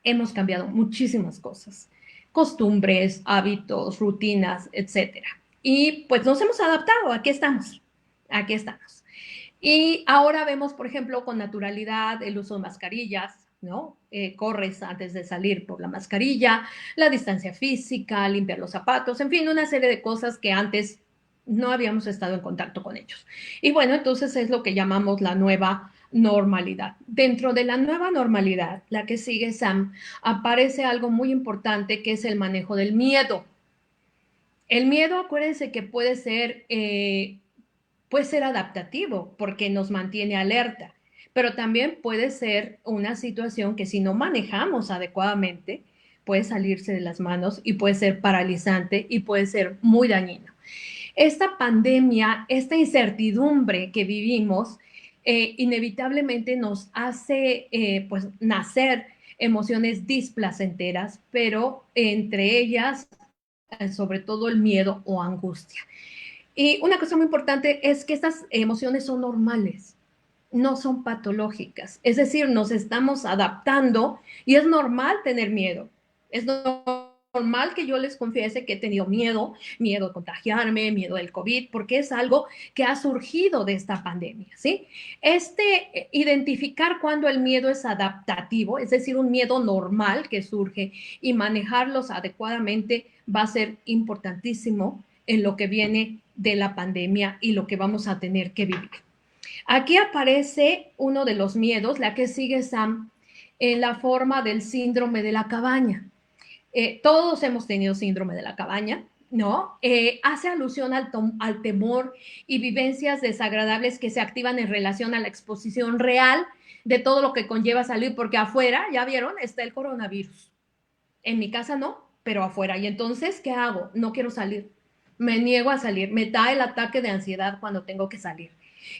A: hemos cambiado muchísimas cosas, costumbres, hábitos, rutinas, etcétera. Y pues nos hemos adaptado, aquí estamos, aquí estamos. Y ahora vemos, por ejemplo, con naturalidad el uso de mascarillas, ¿no? Corres antes de salir por la mascarilla, la distancia física, limpiar los zapatos, en fin, una serie de cosas que antes no habíamos estado en contacto con ellos. Y bueno, entonces es lo que llamamos la nueva normalidad. Dentro de la nueva normalidad, la que sigue Sam, aparece algo muy importante que es el manejo del miedo. El miedo, acuérdense que puede ser adaptativo porque nos mantiene alerta, pero también puede ser una situación que si no manejamos adecuadamente, puede salirse de las manos y puede ser paralizante y puede ser muy dañino. Esta pandemia, esta incertidumbre que vivimos, inevitablemente nos hace pues nacer emociones displacenteras, pero entre ellas, sobre todo el miedo o angustia. Y una cosa muy importante es que estas emociones son normales, no son patológicas. Es decir, nos estamos adaptando y es normal tener miedo. Es normal que yo les confiese que he tenido miedo, miedo de contagiarme, miedo del COVID, porque es algo que ha surgido de esta pandemia, ¿sí? Identificar cuando el miedo es adaptativo, es decir, un miedo normal que surge y manejarlos adecuadamente va a ser importantísimo en lo que viene de la pandemia y lo que vamos a tener que vivir. Aquí aparece uno de los miedos, la que sigue Sam, en la forma del síndrome de la cabaña. Todos hemos tenido síndrome de la cabaña, ¿no? Hace alusión al temor y vivencias desagradables que se activan en relación a la exposición real de todo lo que conlleva salir, porque afuera, ya vieron, está el coronavirus. En mi casa no, pero afuera. Y entonces, ¿qué hago? No quiero salir. Me niego a salir. Me da el ataque de ansiedad cuando tengo que salir.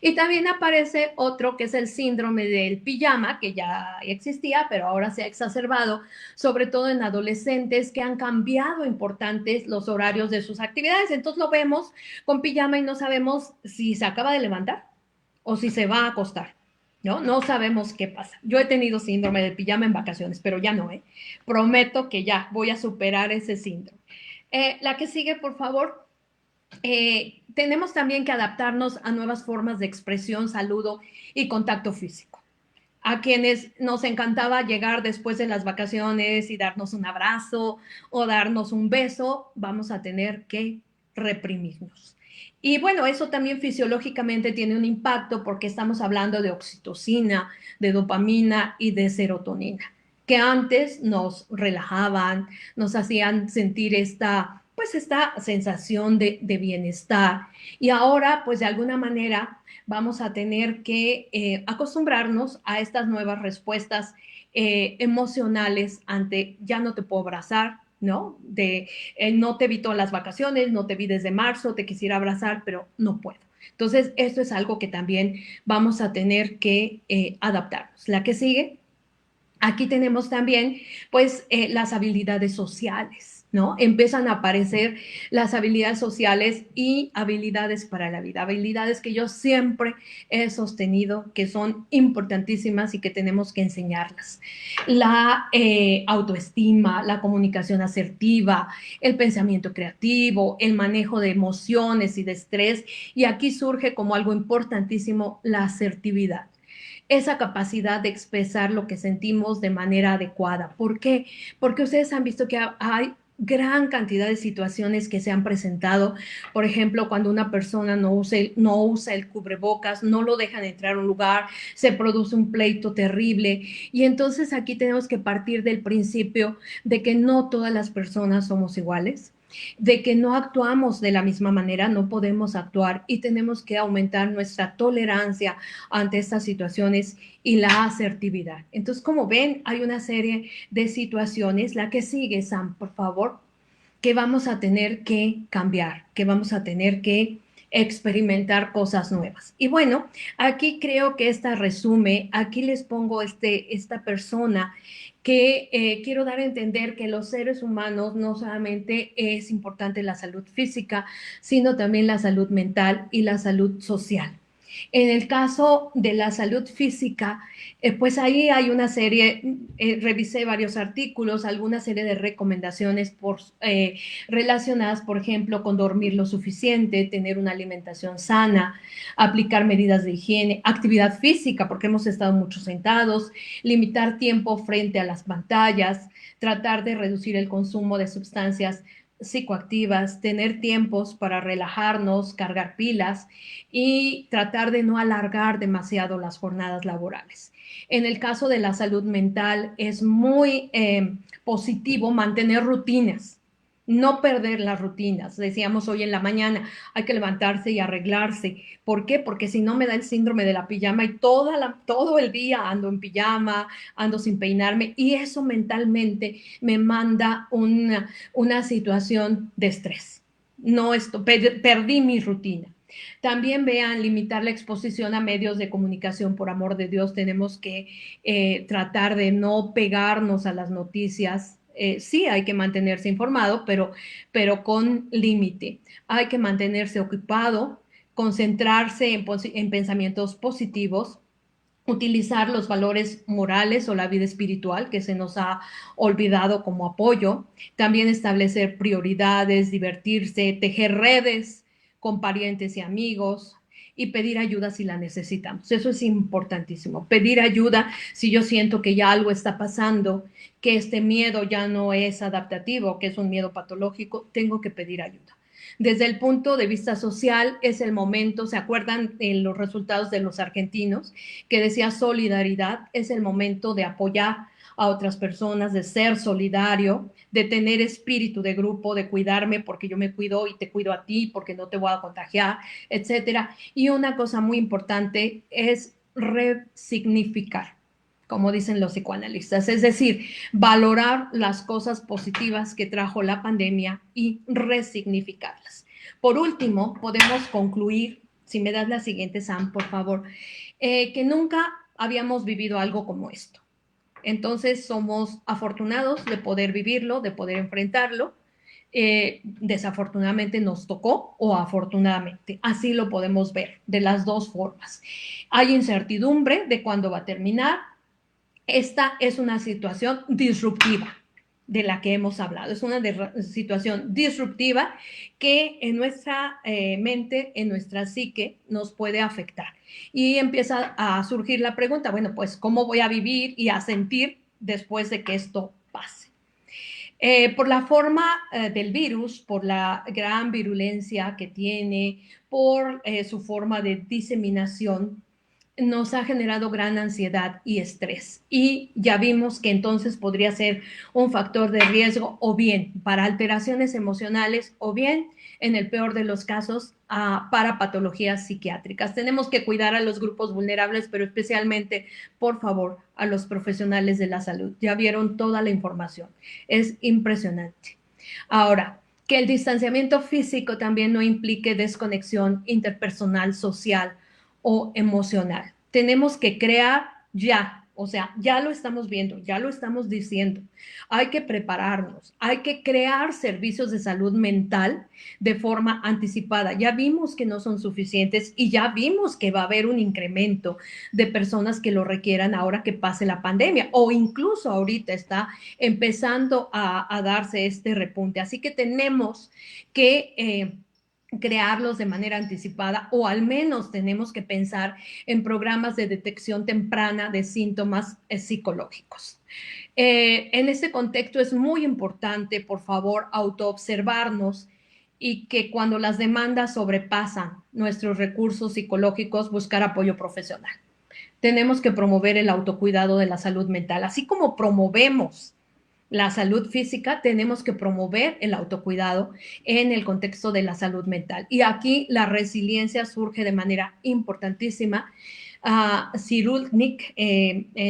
A: Y también aparece otro que es el síndrome del pijama, que ya existía, pero ahora se ha exacerbado, sobre todo en adolescentes que han cambiado importantes los horarios de sus actividades. Entonces lo vemos con pijama y no sabemos si se acaba de levantar o si se va a acostar. ¿No? No sabemos qué pasa. Yo he tenido síndrome del pijama en vacaciones, pero ya no, ¿eh? Prometo que ya voy a superar ese síndrome. La que sigue, por favor. Tenemos también que adaptarnos a nuevas formas de expresión, saludo y contacto físico. A quienes nos encantaba llegar después de las vacaciones y darnos un abrazo o darnos un beso, vamos a tener que reprimirnos. Y bueno, eso también fisiológicamente tiene un impacto porque estamos hablando de oxitocina, de dopamina y de serotonina, que antes nos relajaban, nos hacían sentir esta sensación de bienestar. Y ahora, pues de alguna manera, vamos a tener que acostumbrarnos a estas nuevas respuestas emocionales ante ya no te puedo abrazar, ¿no? No te vi todas las vacaciones, no te vi desde marzo, te quisiera abrazar, pero no puedo. Entonces, esto es algo que también vamos a tener que adaptarnos. La que sigue, aquí tenemos también, pues, las habilidades sociales. ¿no? Empiezan a aparecer las habilidades sociales y habilidades para la vida, habilidades que yo siempre he sostenido que son importantísimas y que tenemos que enseñarlas. La autoestima, la comunicación asertiva, el pensamiento creativo, el manejo de emociones y de estrés, y aquí surge como algo importantísimo la asertividad, esa capacidad de expresar lo que sentimos de manera adecuada. ¿Por qué? Porque ustedes han visto que hay gran cantidad de situaciones que se han presentado, por ejemplo, cuando una persona no usa el cubrebocas, no lo dejan entrar a un lugar, se produce un pleito terrible, y entonces aquí tenemos que partir del principio de que no todas las personas somos iguales, de que no actuamos de la misma manera, no podemos actuar y tenemos que aumentar nuestra tolerancia ante estas situaciones y la asertividad. Entonces, como ven, hay una serie de situaciones. La que sigue, Sam, por favor, que vamos a tener que cambiar, que vamos a tener que experimentar cosas nuevas. Y bueno, aquí creo que esta resume, aquí les pongo esta persona que quiero dar a entender que los seres humanos no solamente es importante la salud física, sino también la salud mental y la salud social. En el caso de la salud física, pues ahí hay una serie, revisé varios artículos, alguna serie de recomendaciones relacionadas, por ejemplo, con dormir lo suficiente, tener una alimentación sana, aplicar medidas de higiene, actividad física, porque hemos estado mucho sentados, limitar tiempo frente a las pantallas, tratar de reducir el consumo de sustancias psicoactivas, tener tiempos para relajarnos, cargar pilas y tratar de no alargar demasiado las jornadas laborales. En el caso de la salud mental es muy positivo mantener rutinas, no perder las rutinas. Decíamos hoy en la mañana, hay que levantarse y arreglarse. ¿Por qué? Porque si no me da el síndrome de la pijama y todo el día ando en pijama, ando sin peinarme, y eso mentalmente me manda una situación de estrés. No, perdí mi rutina. También vean, limitar la exposición a medios de comunicación, por amor de Dios, tenemos que tratar de no pegarnos a las noticias. Sí, hay que mantenerse informado, pero con límite. Hay que mantenerse ocupado, concentrarse en pensamientos positivos, utilizar los valores morales o la vida espiritual que se nos ha olvidado como apoyo, también establecer prioridades, divertirse, tejer redes con parientes y amigos y pedir ayuda si la necesitamos. Eso es importantísimo. Pedir ayuda si yo siento que ya algo está pasando, que este miedo ya no es adaptativo, que es un miedo patológico, tengo que pedir ayuda. Desde el punto de vista social, es el momento, ¿se acuerdan en los resultados de los argentinos? Que decía solidaridad, es el momento de apoyar a otras personas, de ser solidario, de tener espíritu de grupo, de cuidarme porque yo me cuido y te cuido a ti porque no te voy a contagiar, etcétera. Y una cosa muy importante es resignificar, como dicen los psicoanalistas, es decir, valorar las cosas positivas que trajo la pandemia y resignificarlas. Por último, podemos concluir, si me das la siguiente, Sam, por favor, que nunca habíamos vivido algo como esto. Entonces, somos afortunados de poder vivirlo, de poder enfrentarlo. Desafortunadamente nos tocó o afortunadamente, así lo podemos ver de las dos formas. Hay incertidumbre de cuándo va a terminar. Esta es una situación disruptiva de la que hemos hablado. Es una situación disruptiva que en nuestra mente, en nuestra psique, nos puede afectar. Y empieza a surgir la pregunta, bueno, pues, ¿cómo voy a vivir y a sentir después de que esto pase? Por la forma del virus, por la gran virulencia que tiene, por su forma de diseminación, nos ha generado gran ansiedad y estrés. Y ya vimos que entonces podría ser un factor de riesgo o bien para alteraciones emocionales o bien, en el peor de los casos, para patologías psiquiátricas. Tenemos que cuidar a los grupos vulnerables, pero especialmente, por favor, a los profesionales de la salud. Ya vieron toda la información. Es impresionante. Ahora, que el distanciamiento físico también no implique desconexión interpersonal, social o emocional. Tenemos que crear ya O sea, ya lo estamos viendo, ya lo estamos diciendo. Hay que prepararnos, hay que crear servicios de salud mental de forma anticipada. Ya vimos que no son suficientes y ya vimos que va a haber un incremento de personas que lo requieran ahora que pase la pandemia, o incluso ahorita está empezando a darse este repunte. Así que tenemos que crearlos de manera anticipada, o al menos tenemos que pensar en programas de detección temprana de síntomas psicológicos. En este contexto es muy importante, por favor, autoobservarnos y que cuando las demandas sobrepasan nuestros recursos psicológicos, buscar apoyo profesional. Tenemos que promover el autocuidado de la salud mental, así como promovemos la salud física, tenemos que promover el autocuidado en el contexto de la salud mental. Y aquí la resiliencia surge de manera importantísima. Cyrulnik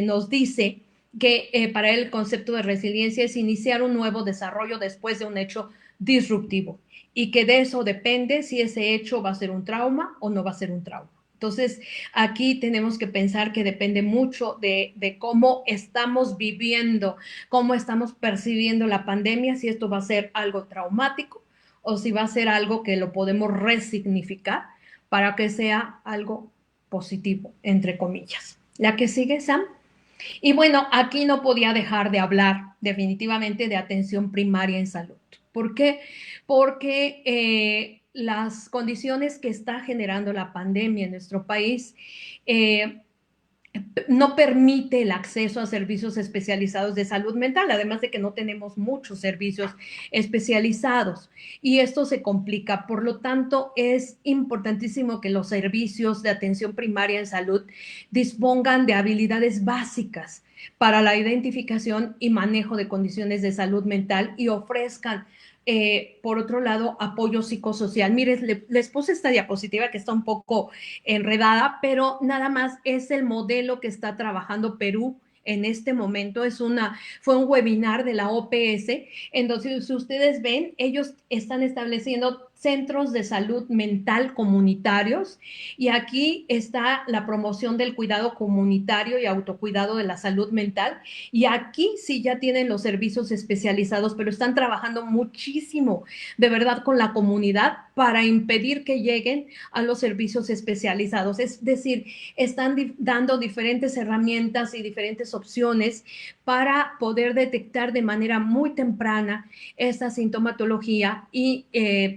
A: nos dice que para él el concepto de resiliencia es iniciar un nuevo desarrollo después de un hecho disruptivo y que de eso depende si ese hecho va a ser un trauma o no va a ser un trauma. Entonces, aquí tenemos que pensar que depende mucho de cómo estamos viviendo, cómo estamos percibiendo la pandemia, si esto va a ser algo traumático o si va a ser algo que lo podemos resignificar para que sea algo positivo, entre comillas. La que sigue, Sam. Y bueno, aquí no podía dejar de hablar definitivamente de atención primaria en salud. ¿Por qué? Porque las condiciones que está generando la pandemia en nuestro país eh, no permite el acceso a servicios especializados de salud mental, además de que no tenemos muchos servicios especializados y esto se complica. Por lo tanto, es importantísimo que los servicios de atención primaria en salud dispongan de habilidades básicas para la identificación y manejo de condiciones de salud mental y ofrezcan por otro lado, apoyo psicosocial. Mire, les puse esta diapositiva que está un poco enredada, pero nada más es el modelo que está trabajando Perú en este momento. Fue un webinar de la OPS, entonces si ustedes ven, ellos están estableciendo centros de salud mental comunitarios y aquí está la promoción del cuidado comunitario y autocuidado de la salud mental y aquí sí ya tienen los servicios especializados, pero están trabajando muchísimo de verdad con la comunidad para impedir que lleguen a los servicios especializados. Es decir, están dando diferentes herramientas y diferentes opciones para poder detectar de manera muy temprana esta sintomatología y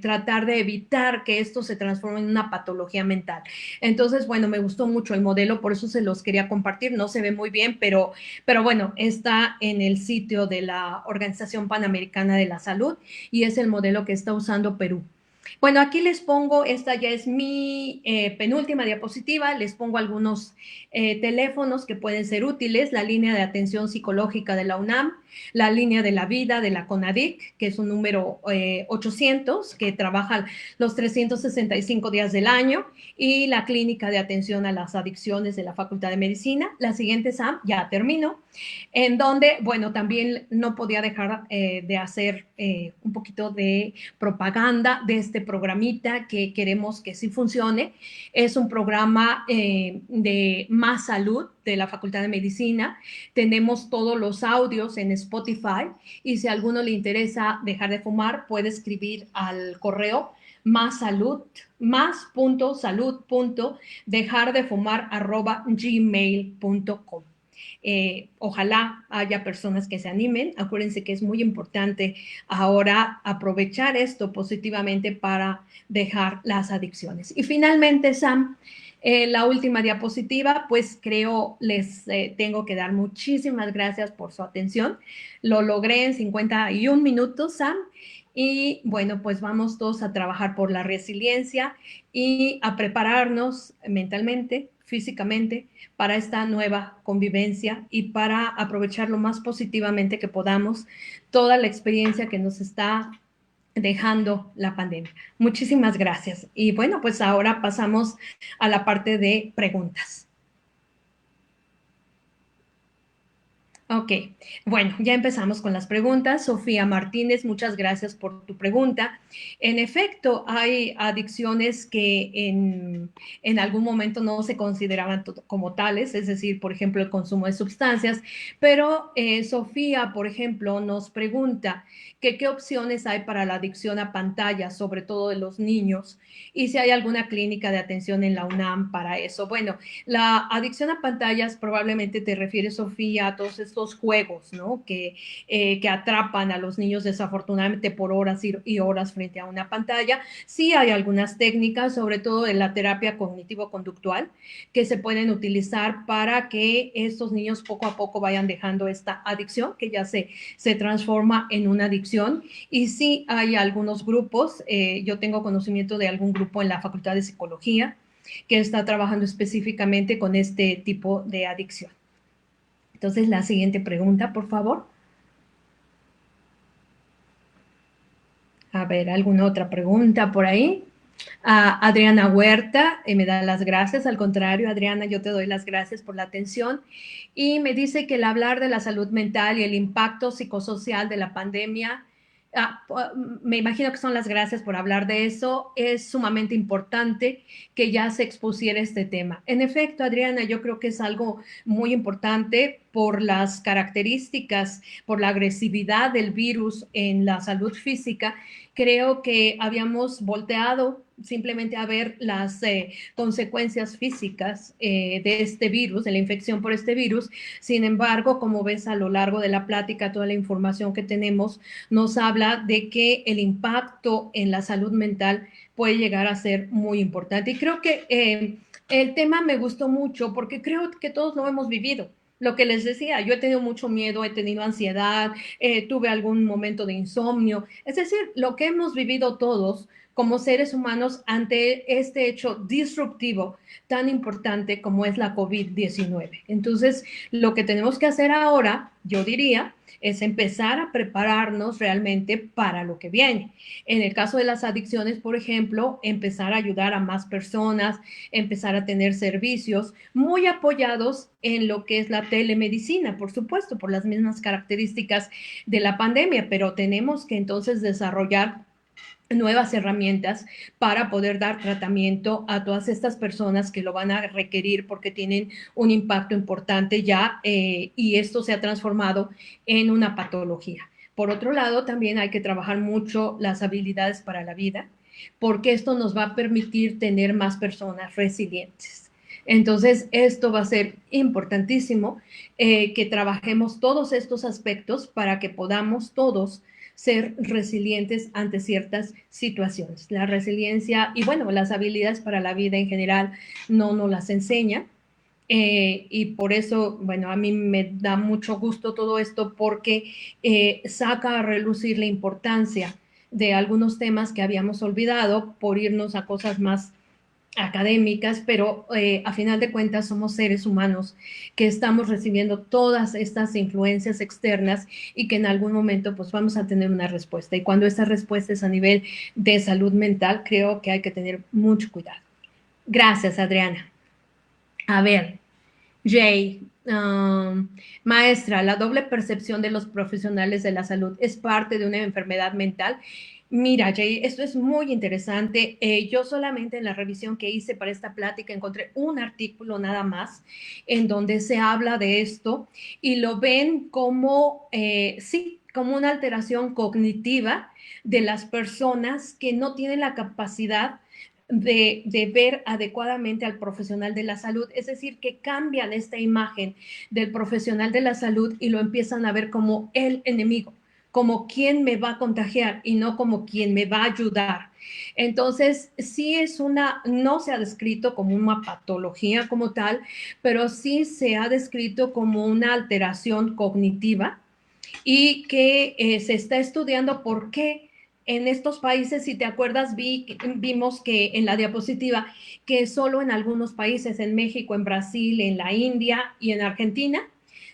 A: tratar de evitar que esto se transforme en una patología mental. Entonces, bueno, me gustó mucho el modelo, por eso se los quería compartir. No se ve muy bien, pero bueno, está en el sitio de la Organización Panamericana de la Salud y es el modelo que está usando Perú. Bueno, aquí les pongo, esta ya es mi penúltima diapositiva, les pongo algunos teléfonos que pueden ser útiles, la línea de atención psicológica de la UNAM, la línea de la vida de la CONADIC, que es un número 800, que trabaja los 365 días del año, y la clínica de atención a las adicciones de la Facultad de Medicina. La siguiente, Sam, ya termino, en donde, bueno, también no podía dejar de hacer un poquito de propaganda de este programita que queremos que sí funcione. Es un programa de Más Salud de la Facultad de Medicina. Tenemos todos los audios en Spotify y si a alguno le interesa dejar de fumar, puede escribir al correo más.salud.dejardefumar@gmail.com. Ojalá haya personas que se animen. Acuérdense que es muy importante ahora aprovechar esto positivamente para dejar las adicciones. Y finalmente, Sam, la última diapositiva, pues creo les tengo que dar muchísimas gracias por su atención. Lo logré en 51 minutos, Sam. Y bueno, pues vamos todos a trabajar por la resiliencia y a prepararnos mentalmente, físicamente, para esta nueva convivencia y para aprovechar lo más positivamente que podamos toda la experiencia que nos está dejando la pandemia. Muchísimas gracias. Y bueno, pues ahora pasamos a la parte de preguntas. Ok, bueno, ya empezamos con las preguntas. Sofía Martínez, muchas gracias por tu pregunta. En efecto, hay adicciones que en algún momento no se consideraban como tales, es decir, por ejemplo, el consumo de sustancias, pero Sofía, por ejemplo, nos pregunta que qué opciones hay para la adicción a pantallas, sobre todo de los niños, y si hay alguna clínica de atención en la UNAM para eso. Bueno, la adicción a pantallas probablemente te refieres, Sofía, a todos estos juegos, ¿no? Que atrapan a los niños desafortunadamente por horas y horas frente a una pantalla. Sí hay algunas técnicas, sobre todo en la terapia cognitivo-conductual, que se pueden utilizar para que estos niños poco a poco vayan dejando esta adicción, que ya se transforma en una adicción. Y sí hay algunos grupos, yo tengo conocimiento de algún grupo en la Facultad de Psicología, que está trabajando específicamente con este tipo de adicción. Entonces, la siguiente pregunta, por favor. A ver, ¿alguna otra pregunta por ahí? Adriana Huerta me da las gracias. Al contrario, Adriana, yo te doy las gracias por la atención. Y me dice que el hablar de la salud mental y el impacto psicosocial de la pandemia, ah, me imagino que son las gracias por hablar de eso, es sumamente importante que ya se expusiera este tema. En efecto, Adriana, yo creo que es algo muy importante por las características, por la agresividad del virus en la salud física. Creo que habíamos volteado simplemente a ver las consecuencias físicas de este virus, de la infección por este virus. Sin embargo, como ves a lo largo de la plática, toda la información que tenemos nos habla de que el impacto en la salud mental puede llegar a ser muy importante. Y creo que el tema me gustó mucho porque creo que todos lo hemos vivido. Lo que les decía, yo he tenido mucho miedo, he tenido ansiedad, tuve algún momento de insomnio, es decir, lo que hemos vivido todos como seres humanos ante este hecho disruptivo tan importante como es la COVID-19. Entonces, lo que tenemos que hacer ahora, yo diría, es empezar a prepararnos realmente para lo que viene. En el caso de las adicciones, por ejemplo, empezar a ayudar a más personas, empezar a tener servicios muy apoyados en lo que es la telemedicina, por supuesto, por las mismas características de la pandemia, pero tenemos que entonces desarrollar nuevas herramientas para poder dar tratamiento a todas estas personas que lo van a requerir porque tienen un impacto importante ya y esto se ha transformado en una patología. Por otro lado, también hay que trabajar mucho las habilidades para la vida, porque esto nos va a permitir tener más personas resilientes. Entonces, esto va a ser importantísimo que trabajemos todos estos aspectos para que podamos todos ser resilientes ante ciertas situaciones. La resiliencia y bueno, las habilidades para la vida en general no nos las enseña. Y por eso, bueno, a mí me da mucho gusto todo esto porque saca a relucir la importancia de algunos temas que habíamos olvidado por irnos a cosas más académicas, pero a final de cuentas somos seres humanos que estamos recibiendo todas estas influencias externas y que en algún momento pues vamos a tener una respuesta. Y cuando esta respuesta es a nivel de salud mental, creo que hay que tener mucho cuidado. Gracias, Adriana. A ver, Jay, maestra, la doble percepción de los profesionales de la salud es parte de una enfermedad mental. Mira, Jay, esto es muy interesante. Yo solamente en la revisión que hice para esta plática encontré un artículo nada más en donde se habla de esto y lo ven como, sí, como una alteración cognitiva de las personas que no tienen la capacidad ver adecuadamente al profesional de la salud, es decir, que cambian esta imagen del profesional de la salud y lo empiezan a ver como el enemigo, como quien me va a contagiar y no como quien me va a ayudar. Entonces, sí es una, no se ha descrito como una patología como tal, pero sí se ha descrito como una alteración cognitiva y que se está estudiando por qué en estos países, si te acuerdas, vimos que en la diapositiva que solo en algunos países, en México, en Brasil, en la India y en Argentina,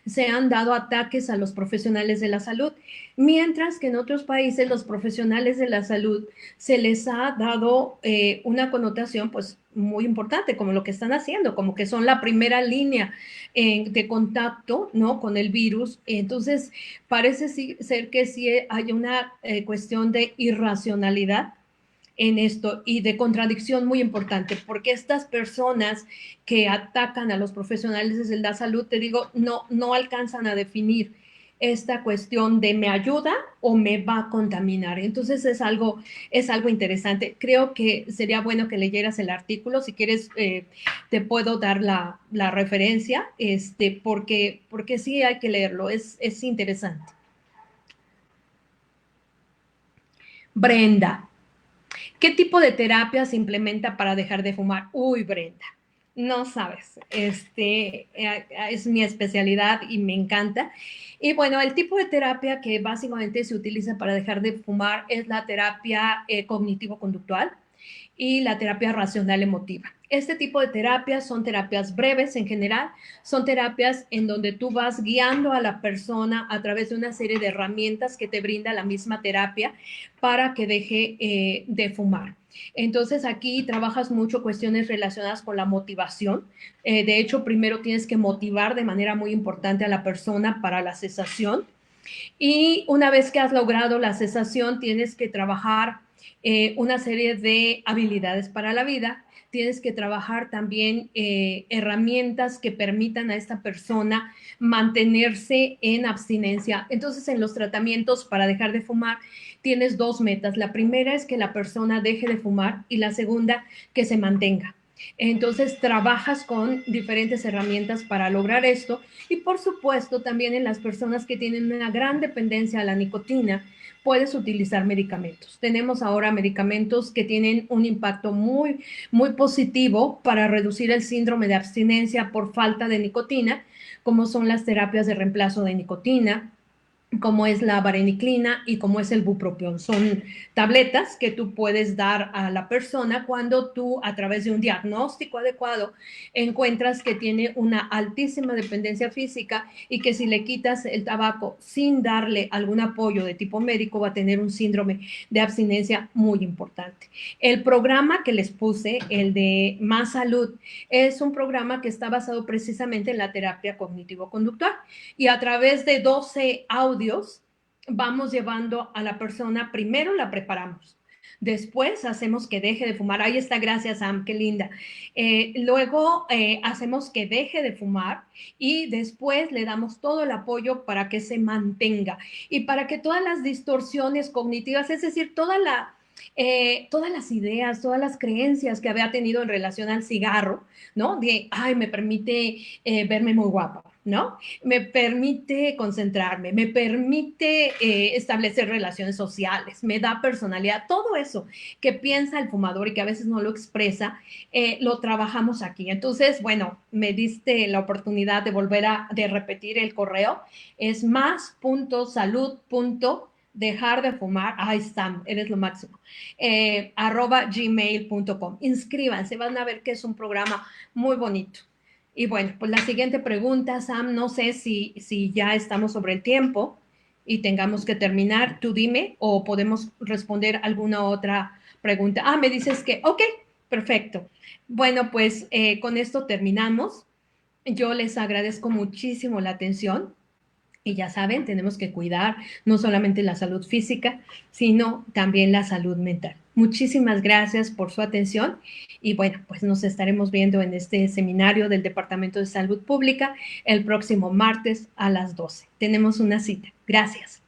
A: se han dado ataques a los profesionales de la salud, mientras que en otros países los profesionales de la salud se les ha dado una connotación pues muy importante, como lo que están haciendo, como que son la primera línea de contacto, ¿no? Con el virus. Entonces, parece ser que sí hay una cuestión de irracionalidad en esto y de contradicción muy importante, porque estas personas que atacan a los profesionales de la salud, te digo, no alcanzan a definir esta cuestión de me ayuda o me va a contaminar. Entonces es algo interesante. Creo que sería bueno que leyeras el artículo. Si quieres, te puedo dar la referencia, porque sí hay que leerlo. Es interesante. Brenda, ¿qué tipo de terapia se implementa para dejar de fumar? Uy, Brenda, no sabes, es mi especialidad y me encanta. Y bueno, el tipo de terapia que básicamente se utiliza para dejar de fumar es la terapia cognitivo-conductual y la terapia racional emotiva. Este tipo de terapias son terapias breves en general, son terapias en donde tú vas guiando a la persona a través de una serie de herramientas que te brinda la misma terapia para que deje de fumar. Entonces aquí trabajas mucho cuestiones relacionadas con la motivación. De hecho, primero tienes que motivar de manera muy importante a la persona para la cesación. Y una vez que has logrado la cesación, tienes que trabajar una serie de habilidades para la vida. Tienes que trabajar también herramientas que permitan a esta persona mantenerse en abstinencia. Entonces, en los tratamientos para dejar de fumar, tienes dos metas. La primera es que la persona deje de fumar y la segunda, que se mantenga. Entonces, trabajas con diferentes herramientas para lograr esto y, por supuesto, también en las personas que tienen una gran dependencia a la nicotina, puedes utilizar medicamentos. Tenemos ahora medicamentos que tienen un impacto muy positivo para reducir el síndrome de abstinencia por falta de nicotina, como son las terapias de reemplazo de nicotina, como es la vareniclina y como es el bupropión. Son tabletas que tú puedes dar a la persona cuando tú, a través de un diagnóstico adecuado, encuentras que tiene una altísima dependencia física y que si le quitas el tabaco sin darle algún apoyo de tipo médico va a tener un síndrome de abstinencia muy importante. El programa que les puse, el de Más Salud, es un programa que está basado precisamente en la terapia cognitivo-conductual y a través de 12 audios vamos llevando a la persona, primero la preparamos, después hacemos que deje de fumar, ahí está, gracias Sam, qué linda, luego hacemos que deje de fumar y después le damos todo el apoyo para que se mantenga y para que todas las distorsiones cognitivas, es decir, todas las ideas, todas las creencias que había tenido en relación al cigarro, ¿no? De, ay, me permite verme muy guapa, ¿no? Me permite concentrarme, me permite establecer relaciones sociales, me da personalidad, todo eso que piensa el fumador y que a veces no lo expresa, lo trabajamos aquí. Entonces, bueno, me diste la oportunidad de de repetir el correo, es más.salud.dejar de fumar, ay Sam, eres lo máximo, @gmail.com. Inscríbanse, van a ver que es un programa muy bonito. Y bueno, pues la siguiente pregunta, Sam, no sé si ya estamos sobre el tiempo y tengamos que terminar, tú dime o podemos responder alguna otra pregunta. Ah, me dices que, ok, perfecto. Bueno, pues con esto terminamos. Yo les agradezco muchísimo la atención. Y ya saben, tenemos que cuidar no solamente la salud física, sino también la salud mental. Muchísimas gracias por su atención y bueno, pues nos estaremos viendo en este seminario del Departamento de Salud Pública el próximo martes a las 12. Tenemos una cita. Gracias.